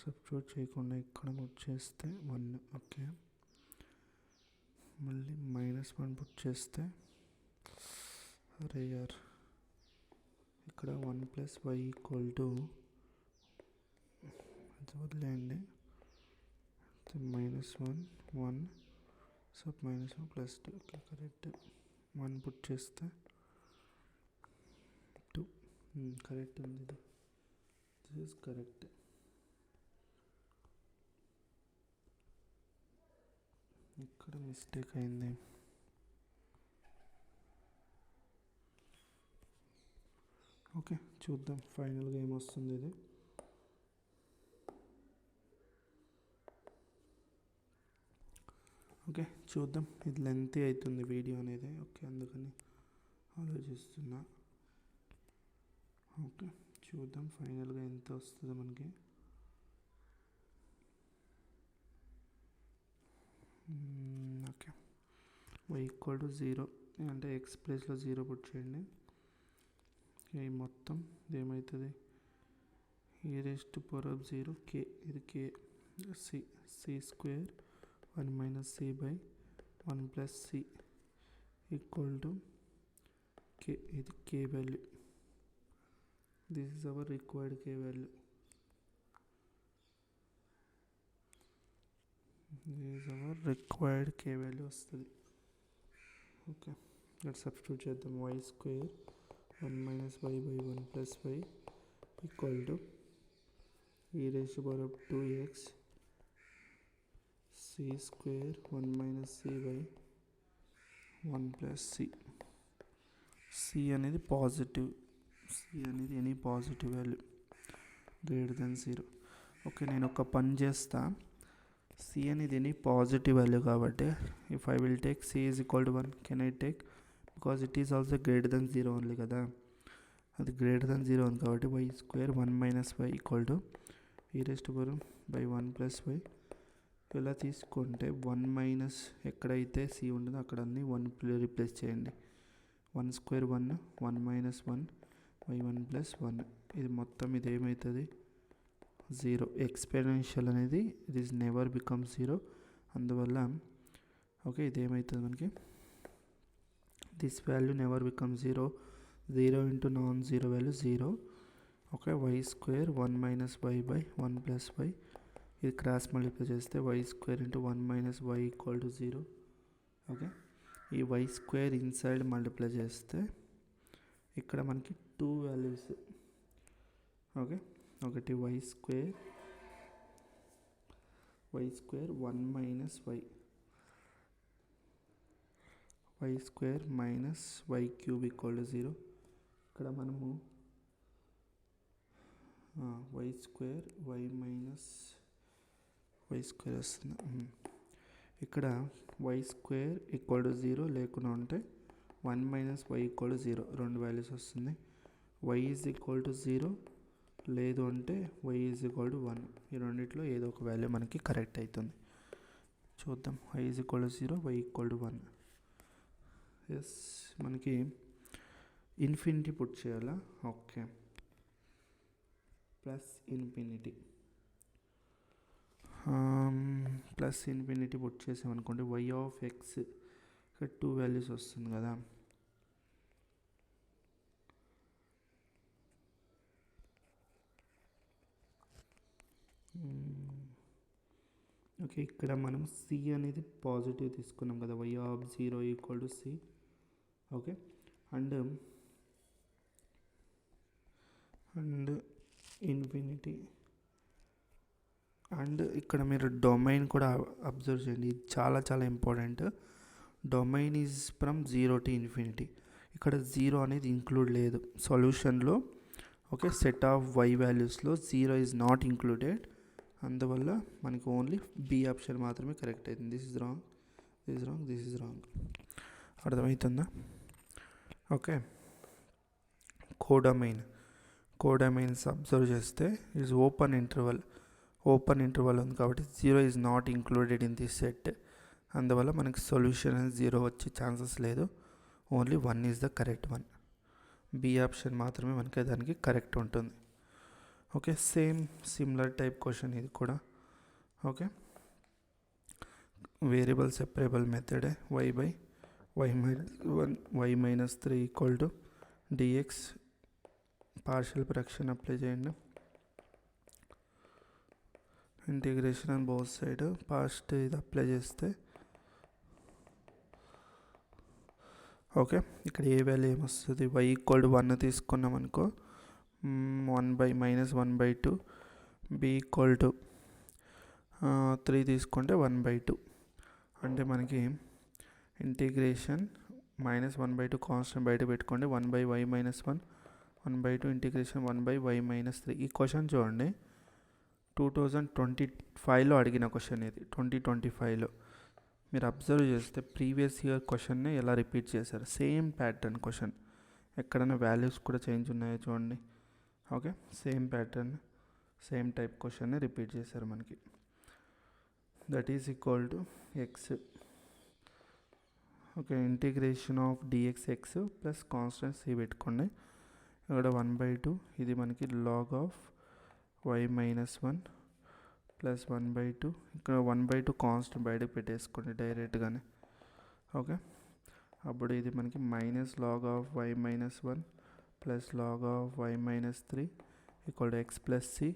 సబ్స్టిట్యూట్ చేయకుండా ఇక్కడ పుట్ చేస్తే 1. ఓకే, మళ్ళీ -1 పుట్ చేస్తే అరే యార్, ఇక్కడ 1 ప్లస్ వై ఈక్వల్ టు అది వదిలేయండి, -1 1 సో -1 + 2. Okay, correct. 1 పుట్ చేస్తే కరెక్ట్ ఉంది ఇది. This is correct. ఇక్కడ మిస్టేక్ అయింది. ఓకే, చూద్దాం ఫైనల్గా ఏమొస్తుంది ఇది. ఓకే చూద్దాం, ఇది లెంతీ అవుతుంది వీడియో అనేది. ఓకే, అందుకని ఆలోచిస్తున్నా. ఓకే చూద్దాం ఫైనల్గా ఎంత వస్తుందో మనకి. ఓకే, y = 0 అంటే ఎక్స్ ప్లేస్లో 0 పుట్ చేయండి. ఈ మొత్తం ఏమవుతుంది, e⁻0 k, ఇది k, c² 1 - c/1 + c = k. ఇది k value. This is our required k value. వస్తుంది. ఓకే, ఇక్కడ సబ్స్టిట్యూట్ చేద్దాం. y² 1 - y/1 + y = e⁻²x c² 1 - c/1 + c. c అనేది పాజిటివ్, c అనేది ఎనీ పాజిటివ్ వాల్యూ >0. ఓకే, నేను ఒక పని చేస్తా. c అనేది ఎనీ పాజిటివ్ వాల్యూ కాబట్టి if I will take c = 1, can I take, because it is also >0 only కదా, అది >0 ఉంది కాబట్టి y² 1 - y = e⁻1 + y. ఇలా తీసుకుంటే 1 - ఎక్కడైతే c ఉంటుందో అక్కడ అన్ని 1 రీప్లేస్ చేయండి. 1² 1, 1 - 1 y1 + 1. ఇది మొత్తం ఇది ఏమవుతుంది, 0. ఎక్స్పోనెన్షియల్ అనేది ఇట్ ఈస్ నెవర్ బికమ్ 0. అందువల్ల ఓకే, ఇది ఏమవుతుంది మనకి, this value never become 0. 0 × non zero value 0. Okay, y² 1 - y/1 + y. ఇది క్రాస్ మల్టిప్లై చేస్తే y² × 1 - y = 0. ఓకే, ఈ y² ఇన్సైడ్ మల్టిప్లై చేస్తే ఇక్కడ మనకి 2 వాల్యూస్. ఓకే, ఒకటి y² 1 - y, y² - y³ = 0. ఇక్కడ మనము y² వస్తుంది. ఇక్కడ y² = 0 లేకుండా ఉంటే 1 - y = 0, 2 వాల్యూస్ వస్తుంది. y = 0 లేదు అంటే y = 1. ఈ రెండిట్లో ఏదో ఒక వాల్యూ మనకి కరెక్ట్ అవుతుంది. చూద్దాం, y = 0, y = 1. ఎస్, మనకి ఇన్ఫినిటీ పుట్ చేయాలా. ఓకే, +∞ పుట్ చేసామనుకోండి, y(x) ఇక్కడ 2 వాల్యూస్ వస్తుంది కదా. ఓకే, ఇక్కడ మనం c అనేది పాజిటివ్ తీసుకున్నాం కదా, y(0) = c. Okay, and infinity. And ఇక్కడ మీరు డొమైన్ కూడా అబ్జర్వ్ చేయండి, ఇది చాలా చాలా important. Domain is from 0 to ∞. ఇక్కడ 0 అనేది ఇంక్లూడ్ లేదు సొల్యూషన్లో. ఓకే, సెట్ ఆఫ్ y వాల్యూస్లో 0 ఈజ్ నాట్ ఇంక్లూడెడ్. అందువల్ల మనకి ఓన్లీ బి ఆప్షన్ మాత్రమే కరెక్ట్ అవుతుంది. This is wrong, this is wrong. అర్థమవుతుందా? ఓకే, కోడొమైన్స్ అబ్జర్వ్ చేస్తే ఈజ్ ఓపెన్ ఇంటర్వల్ ఉంది కాబట్టి 0 is not included in this set. అందువల్ల మనకి సొల్యూషన్ అనేది 0 వచ్చే ఛాన్సెస్ లేదు. Only 1 is the correct one. B option మాత్రమే మనకి దానికి కరెక్ట్ ఉంటుంది. ఓకే, సిమిలర్ టైప్ క్వశ్చన్ ఇది కూడా. Okay, variable separable method y/y - 3 = dx. Partial fraction apply చేయండి. Integration on both side past ఇది అప్లై చేస్తే ఓకే, ఇక్కడ ఏ వాల్యూ ఏమొస్తుంది, y = 1 తీసుకున్నాం అనుకో, 1/-1/2 b ఈక్వల్ టు 3 తీసుకుంటే 1/2 అంటే మనకి ఇంటిగ్రేషన్ -1/2 కాన్స్టెంట్ బయట పెట్టుకోండి 1/y-1 1/2 ఇంటిగ్రేషన్ 1/y-3. ఈ క్వశ్చన్ చూడండి 2025లో అడిగిన క్వశ్చన్ ఇది. 2025లో మీరు అబ్జర్వ్ చేస్తే ప్రీవియస్ ఇయర్ క్వశ్చన్నే ఎలా రిపీట్ చేశారు. సేమ్ ప్యాటర్న్ క్వశ్చన్, ఎక్కడైనా వాల్యూస్ కూడా చేంజ్ ఉన్నాయో చూడండి. Okay, same pattern same type క్వశ్చన్నే రిపీట్ చేశారు మనకి. That is equal to x. Okay, integration of dx plus constant c పెట్టుకోండి. ఇక్కడ 1/2 ఇది మనకి లాగ్ ఆఫ్ y-1 ప్లస్ 1/2. ఇక్కడ 1/2 కాన్స్టెంట్ బయటకు పెట్టేసుకోండి డైరెక్ట్గానే. ఓకే, అప్పుడు ఇది మనకి minus log of y-1 plus log of y-3 equal to X plus c.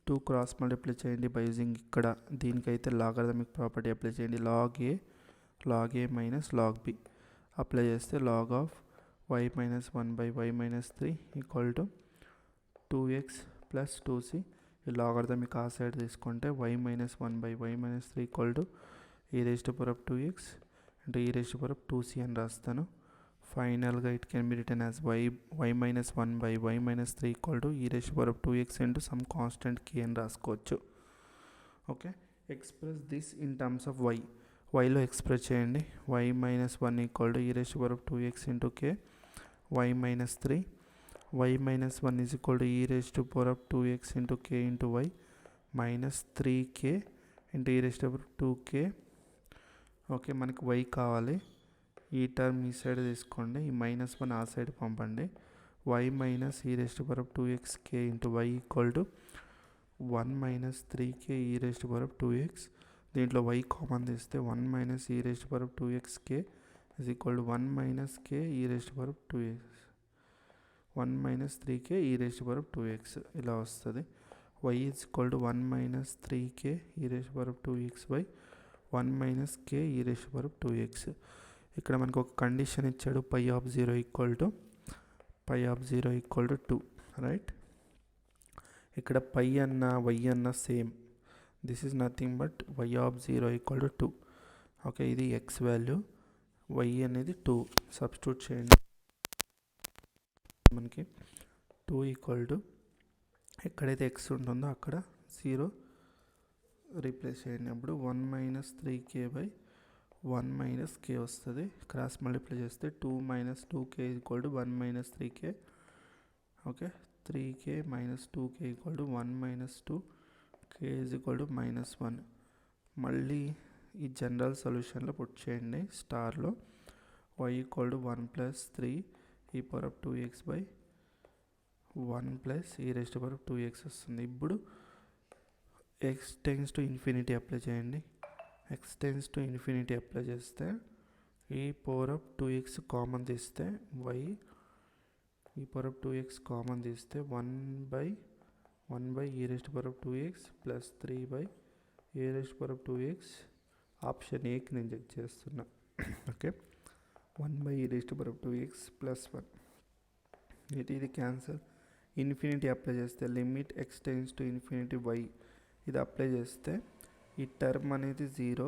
2 cross multiply చేయండి బై యూజింగ్ ఇక్కడ దీనికైతే లాగరిథమిక్ ప్రాపర్టీ అప్లై చేయండి. Log a minus log b apply చేస్తే log of y-1/y-3 equal to 2x plus 2c. ఈ logarithmic ఆ side తీసుకుంటే y-1/y-3 equal to e⁻²x అంటే e⁻²c అని రాస్తాను. ఫైనల్గా it can be return as y-1/y-3 equal to e⁻²x into some constant k అని రాసుకోవచ్చు. Okay, express this in terms of వైలో ఎక్స్ప్రెస్ చేయండి. y-1 equal to e⁻²x into k y-3. y-1 is equal to e⁻²x into k into y minus 3k into e⁻²k. Okay, మనకి y కావాలి. ఈ term ఈ side తీసుకోండి, ఈ -1 ఆ side పంపండి. y minus e⁻²x k into y equal to 1 minus 3k e⁻²x. దీంట్లో y common తీస్తే 1 minus e⁻²x k is equal to 1 minus k e⁻²x 1 minus 3k e⁻²x ఇలా వస్తుంది. y is equal to 1 minus 3k e⁻²x by 1 minus k e⁻²x. ఇక్కడ మనకు ఒక condition ఇచ్చాడు, π(0) equal to 2, right. ఇక్కడ పై అన్న y అన్న same. This is nothing but y(0) equal to 2. Okay, ఇది x వాల్యూ, y అనేది 2 సబ్స్టిట్యూట్ చేయండి. మనకి 2 ఈక్వల్ టు ఎక్కడైతే x ఉంటుందో అక్కడ 0 రీప్లేస్ చేయండి. అప్పుడు 1 minus 3k by 1 minus k వస్తుంది. క్రాస్ మల్టిప్లై చేస్తే 2 minus 2k equal to 1 minus 3k. Okay, 3k minus 2k equal to 1 minus 2, k is equal to -1. మళ్ళీ ఈ జనరల్ సొల్యూషన్లో పుట్ చేయండి. స్టార్లో y equal to 1 plus 3 e⁻²x by 1 plus e⁻²x వస్తుంది. ఇప్పుడు x tends to infinity apply చేయండి. x tends to infinity apply చేస్తే e⁻²x common తీస్తే y e⁻²x common తీస్తే 1/e⁻²x plus 3/e⁻²x. Option ఏకి నేను చెక్ చేస్తున్నా. ఓకే, 1/e⁻²x ప్లస్ 1 ఇది క్యాన్సల్. ఇన్ఫినిటీ అప్లై చేస్తే limit x tends to infinity y ఇది అప్లై చేస్తే ఈ టర్మ్ అనేది 0,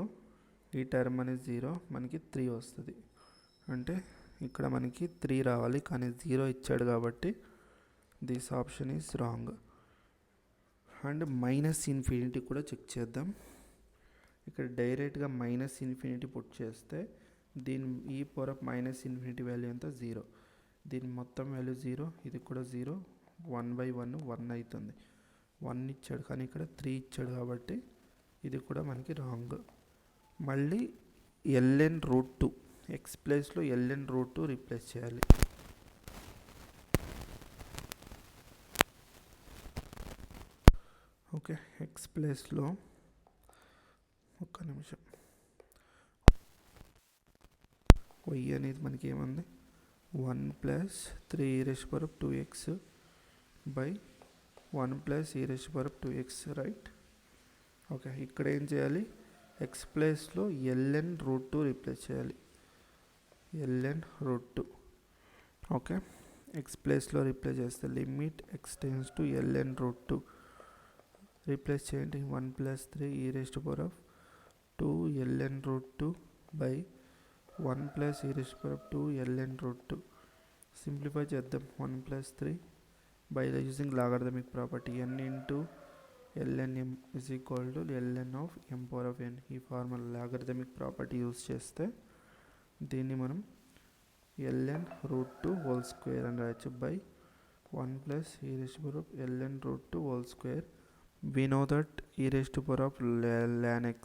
ఈ టర్మ్ అనేది 0, మనకి 3 వస్తుంది. అంటే ఇక్కడ మనకి 3 రావాలి, కానీ 0 ఇచ్చాడు కాబట్టి this option is wrong. And -∞ కూడా చెక్ చేద్దాం. ఇక్కడ డైరెక్ట్గా -∞ పుట్ చేస్తే దీని e⁻∞ వాల్యూ ఎంత 0, దీని మొత్తం వాల్యూ 0, ఇది కూడా 0, 1/1 1 అవుతుంది. 1 ఇచ్చాడు కానీ ఇక్కడ 3 ఇచ్చాడు కాబట్టి ఇది కూడా మనకి రాంగ్. మళ్ళీ ln√2 x ప్లేస్లో ln√2 రీప్లేస్ చేయాలి. ఓకే, x ప్లేస్లో ఒక్క నిమిషం y అనేది మనకి ఏముంది 1 plus 3e⁻²x by 1 plus e⁻²x, right. Okay, ఇక్కడ ఏం చేయాలి, x ప్లేస్లో ln√2 రీప్లేస్ చేయాలి. ln√2. ఓకే, ఎక్స్ ప్లేస్లో రీప్లేస్ చేస్తే limit x tends to ln root 2 replace చేయండి 1 plus 3 e raised to power of 2 ln root 2 by 1 plus e raised to power of 2 ln root 2 simplify చేద్దాం 1 plus 3 by using logarithmic property n into ln m is equal to ln of m power of n ఈ formula logarithmic property use చేస్తే దీన్ని మనం ln root 2 whole square అని రాయొచ్చు by 1 plus e raised to power of ln root 2 whole square we know that e raised to power of ln x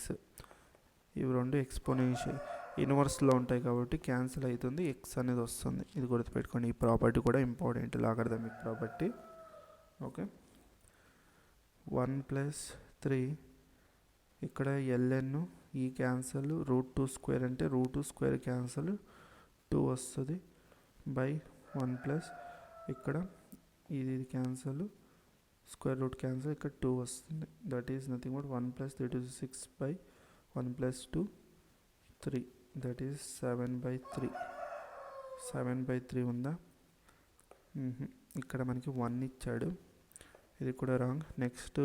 ఇవి రెండు exponential ఇన్వర్స్లో ఉంటాయి కాబట్టి క్యాన్సిల్ అవుతుంది ఎక్స్ అనేది వస్తుంది. ఇది గుర్తుపెట్టుకోండి. ఈ ప్రాపర్టీ కూడా important logarithmic property. Okay 1 plus 3 ఇక్కడ ln ఈ క్యాన్సల్ రూట్ 2 స్క్వేర్ అంటే రూట్ 2 స్క్వేర్ క్యాన్సల్ 2 వస్తుంది బై 1 ప్లస్ ఇక్కడ ఇది క్యాన్సల్ స్క్వేర్ రూట్ క్యాన్సల్ ఇక్కడ 2 వస్తుంది. That is nothing but 1 plus 3 to 6 by 1 plus 2 3 that is 7/3 7/3 ఉందా? ఇక్కడ మనకి 1 ఇచ్చాడు, ఇది కూడా రాంగ్. నెక్స్ట్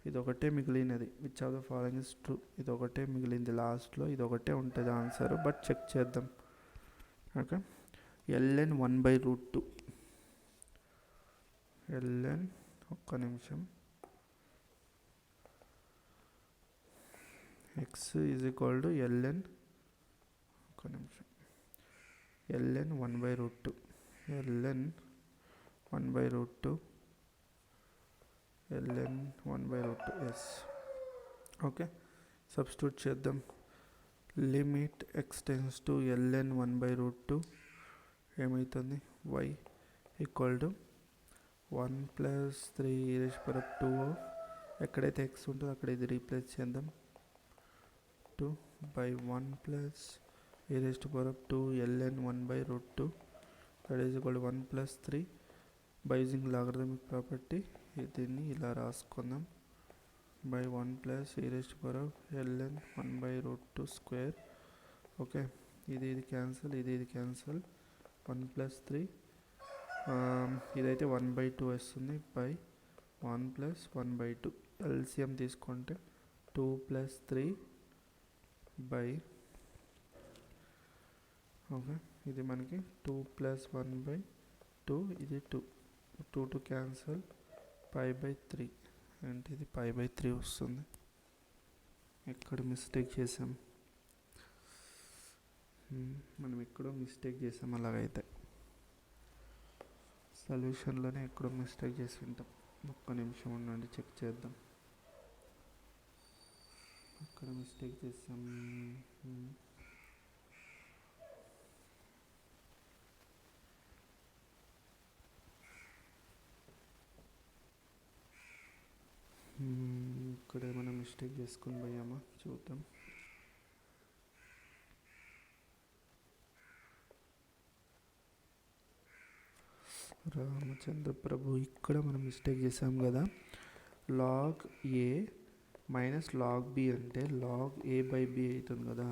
ఇది ఒకటే మిగిలినది, which of the following is true. ఇది ఒకటే మిగిలింది లాస్ట్లో, ఇది ఒకటే ఉంటుంది ఆన్సర్, బట్ చెక్ చేద్దాం. ఓకే ln 1/√2 ln ఒక్క నిమిషం x is equal to ln ఒక్క నిమిషం ln 1/√2 ln 1/√2 ln 1/√2 ఎస్. ఓకే సబ్స్టిట్యూట్ చేద్దాం. Limit x tends to ln 1/√2 ఏమవుతుంది? y equal to 1 plus 3 e raised to power of 2 ఎక్కడైతే x ఉంటుందో అక్కడ ఇది రీప్లేస్ చేద్దాం 2 by 1 plus e raised to power of 2 ln 1/√2 that is equal to 1 plus 3 by using logarithmic property దీన్ని ఇలా రాసుకుందాం by 1 plus e raised to power of ln 1/√2 square. Okay ఇది cancel, ఇది cancel 1 plus 3 ఇదైతే 1/2 వస్తుంది by 1 plus 1/2 LCM తీసుకుంటే 2 plus 3 by okay ఇది మనకి 2 plus 1/2 ఇది 2 క్యాన్సల్ π/3 అంటే ఇది π/3 వస్తుంది. ఎక్కడ మిస్టేక్ చేసాం మనం, ఎక్కడో మిస్టేక్ చేసాం. అలాగైతే సొల్యూషన్లోనే ఎక్కడో మిస్టేక్ చేసి ఉంటాం. ఒక్క నిమిషం ఉండండి చెక్ చేద్దాం. అక్కడ మిస్టేక్ చేసాం. ఇక్కడ ఏమైనా మిస్టేక్ చేసుకుని పోయామా చూద్దాం. రామచంద్ర ప్రభు ఇక్కడ మనం మిస్టేక్ చేసాం కదా. Log a minus log B అంటే లాగ్ a/b అవుతుంది కదా,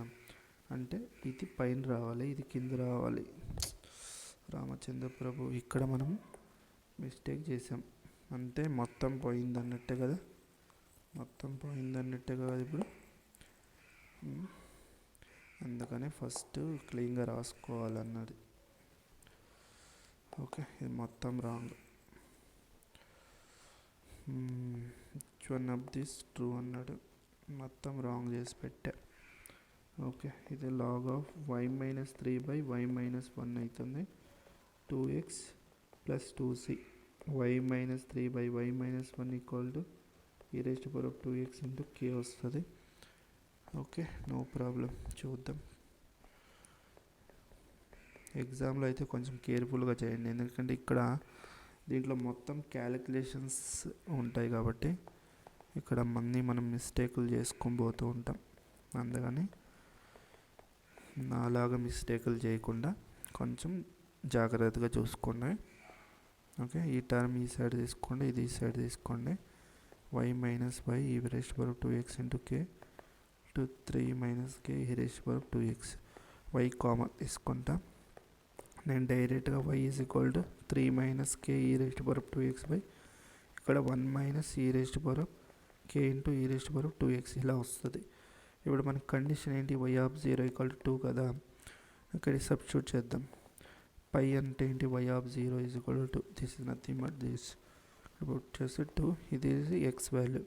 అంటే ఇది పైన రావాలి, ఇది కింద రావాలి. రామచంద్ర ప్రభు ఇక్కడ మనం మిస్టేక్ చేసాం, అంటే మొత్తం పోయిందన్నట్టే కదా, మొత్తం పోయిందన్నట్టే కదా ఇప్పుడు. అందుకనే ఫస్ట్ క్లీన్గా రాసుకోవాలన్నది. ఓకే ఇది మొత్తం wrong. One of this true అన్నాడు, మొత్తం రాంగ్ చేసి పెట్టా. ఓకే ఇది లాగ్ ఆఫ్ y-3/y-1 అవుతుంది 2x plus 2c y-3/y-1 equal to e raised to power of 2x into k వస్తుంది. Okay no problem. చూద్దాం ఎగ్జామ్లో అయితే కొంచెం కేర్ఫుల్గా చేయండి, ఎందుకంటే ఇక్కడ దీంట్లో మొత్తం క్యాలిక్యులేషన్స్ ఉంటాయి కాబట్టి ఇక్కడ మనం మిస్టేకులు చేసుకొని పోతూ ఉంటాం. అందుకని నాలాగా మిస్టేకులు చేయకుండా కొంచెం జాగ్రత్తగా చూసుకోండి. ఓకే ఈ టర్మ్ ఈ సైడ్ తీసుకోండి, ఇది ఈ సైడ్ తీసుకోండి. y-y e raised to power of 2x into k to 3 - k e raised to power of 2x y common తీసుకుంటాం. నేను డైరెక్ట్గా y is equal to 3 minus k e raised power 2x by ఇక్కడ 1 minus ఈ raised power k into ఈ raised power 2x ఇలా వస్తుంది. ఇప్పుడు మనకి కండిషన్ ఏంటి, y ఆఫ్ 0 ఈక్వల్ టు 2 కదా, ఇక్కడ సబ్స్టిట్యూట్ చేద్దాం. పై అంటే ఏంటి, y of 0 is equal to 2, this is nothing but this. Put చేస్తే 2, ఇది ఎక్స్ వాల్యూ.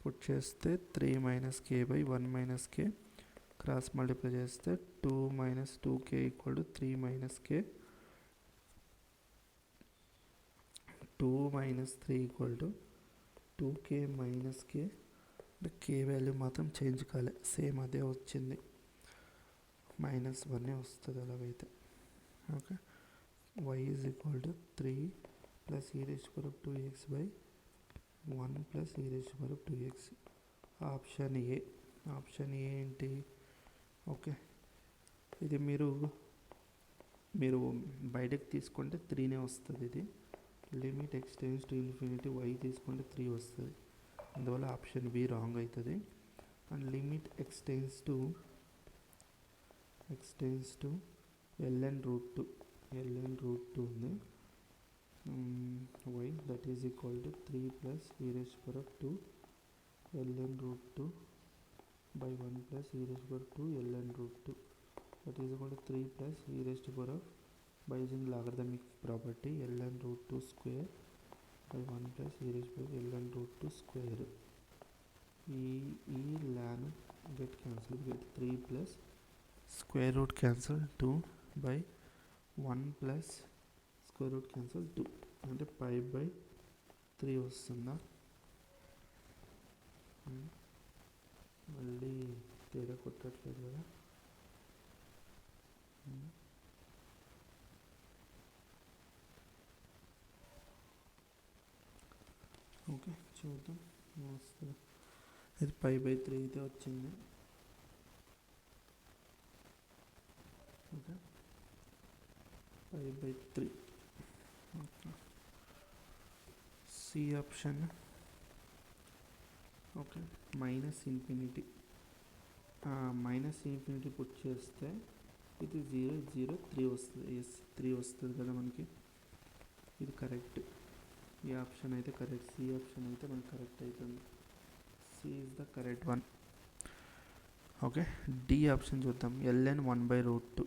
పుట్ చేస్తే 3 minus k by 1 minus k, cross multiply చేస్తే 2 minus 2k equal to 3 minus k, 2 minus 3 equal to 2k minus k. అంటే k value మాత్రం change కాలే, same అదే వచ్చింది, -1 వస్తుంది అలాగైతే. Okay, y is equal to 3 plus e raised power 2x by 1 plus e raised power 2x. Option A. Option A ఏంటి, okay ఇది మీరు బయటకు తీసుకుంటే 3నే వస్తుంది. ఇది limit extends to infinity y తీసుకుంటే 3 వస్తుంది, అందువల్ల ఆప్షన్ బి రాంగ్ అవుతుంది. And limit extends to ln root 2 ఉంది, y that is equal to 3 plus e raise power 2 ln root 2 by 1 plus e raised to power 2 ln root 2, that is equal to 3 plus e raised to power of, by using logarithmic property, ln root 2 square by 1 plus e raised to power ln root 2 square. ln get cancelled, get 3 plus square root cancel 2 by 1 plus square root cancel 2, అంటే 5 by 3 వస్తుందా. మళ్ళీ తేడా కొట్టట్లేదు కదా. Okay చూద్దాం వస్తుంది. ఇది 5/3 అయితే వచ్చింది. Okay 5/3. Okay c option. Okay minus infinity put చేస్తే ఇది 0 3 వస్తుంది. ఎస్ 3 వస్తుంది కదా మనకి, ఇది కరెక్ట్. ఈ ఆప్షన్ అయితే కరెక్ట్, సి ఆప్షన్ అయితే మనకి కరెక్ట్ అవుతుంది. C is the correct one. Okay D option చూద్దాం. ln 1/√2,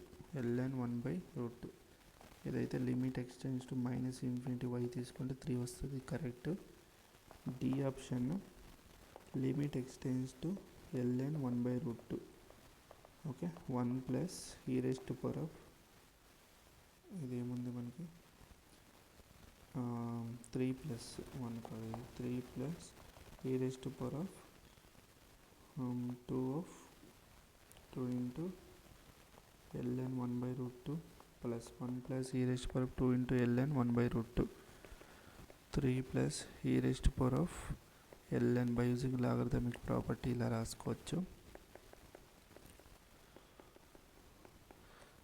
ln 1/√2 ఇదైతే limit extends to minus infinity y తీసుకుంటే 3 వస్తుంది, correct. D option limit extends to ln 1/√2. Okay 1 plus e raise to power of, ఇదేముంది మనకి 3 plus 1 కాదు, 3 plus e raise to power of 2 into ln 1/√2 plus 1 plus e raise to power of 2 into ln 1/√2, 3 plus e raise to power of ln by using logarithmic property ఇలా రాసుకోవచ్చు.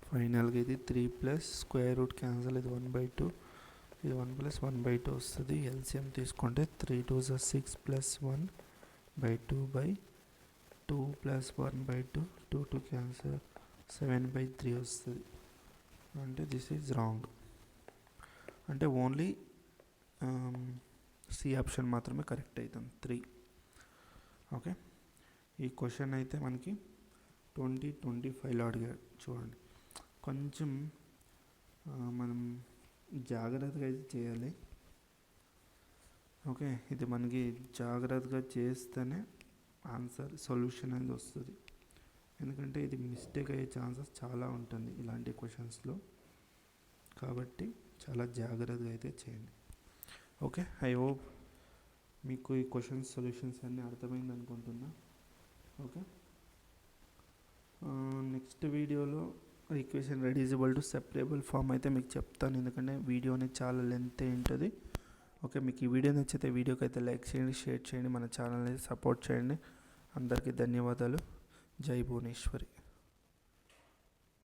ఫైనల్గా ఇది 3 plus square root cancel, ఇది 1/2, ఇది 1 plus 1/2 వస్తుంది. LCM తీసుకుంటే 3 2 6 plus 1/2 by 2 plus 1/2, 2 2 cancel 7/3 వస్తుంది. అంటే దిస్ ఈజ్ రాంగ్. అంటే ఓన్లీ సి ఆప్షన్ మాత్రమే కరెక్ట్ అవుతుంది, 3. ఓకే ఈ క్వశ్చన్ అయితే మనకి 2025లో అడిగాడు. చూడండి కొంచెం మనం జాగ్రత్తగా అయితే చేయాలి. ఓకే ఇది మనకి జాగ్రత్తగా చేస్తేనే ఆన్సర్ సొల్యూషన్ అనేది వస్తుంది, ఎందుకంటే ఇది మిస్టేక్ అయ్యే ఛాన్సెస్ చాలా ఉంటుంది ఇలాంటి క్వశ్చన్స్లో, కాబట్టి చాలా జాగ్రత్తగా అయితే చేయండి. ఓకే ఐ హోప్ మీకు ఈ క్వశ్చన్స్ సొల్యూషన్స్ అన్నీ అర్థమైంది అనుకుంటున్నా. ఓకే నెక్స్ట్ వీడియోలో ఈక్వేషన్ రెడ్యూసిబుల్ టు సెపరేబుల్ ఫామ్ అయితే మీకు చెప్తాను, ఎందుకంటే వీడియో అనేది చాలా లెంత్ ఉంటుంది. ఓకే మీకు ఈ వీడియో నచ్చితే వీడియోకి అయితే లైక్ చేయండి, షేర్ చేయండి, మన ఛానల్ అయితే సపోర్ట్ చేయండి. అందరికీ ధన్యవాదాలు. జై భువనేశ్వరి.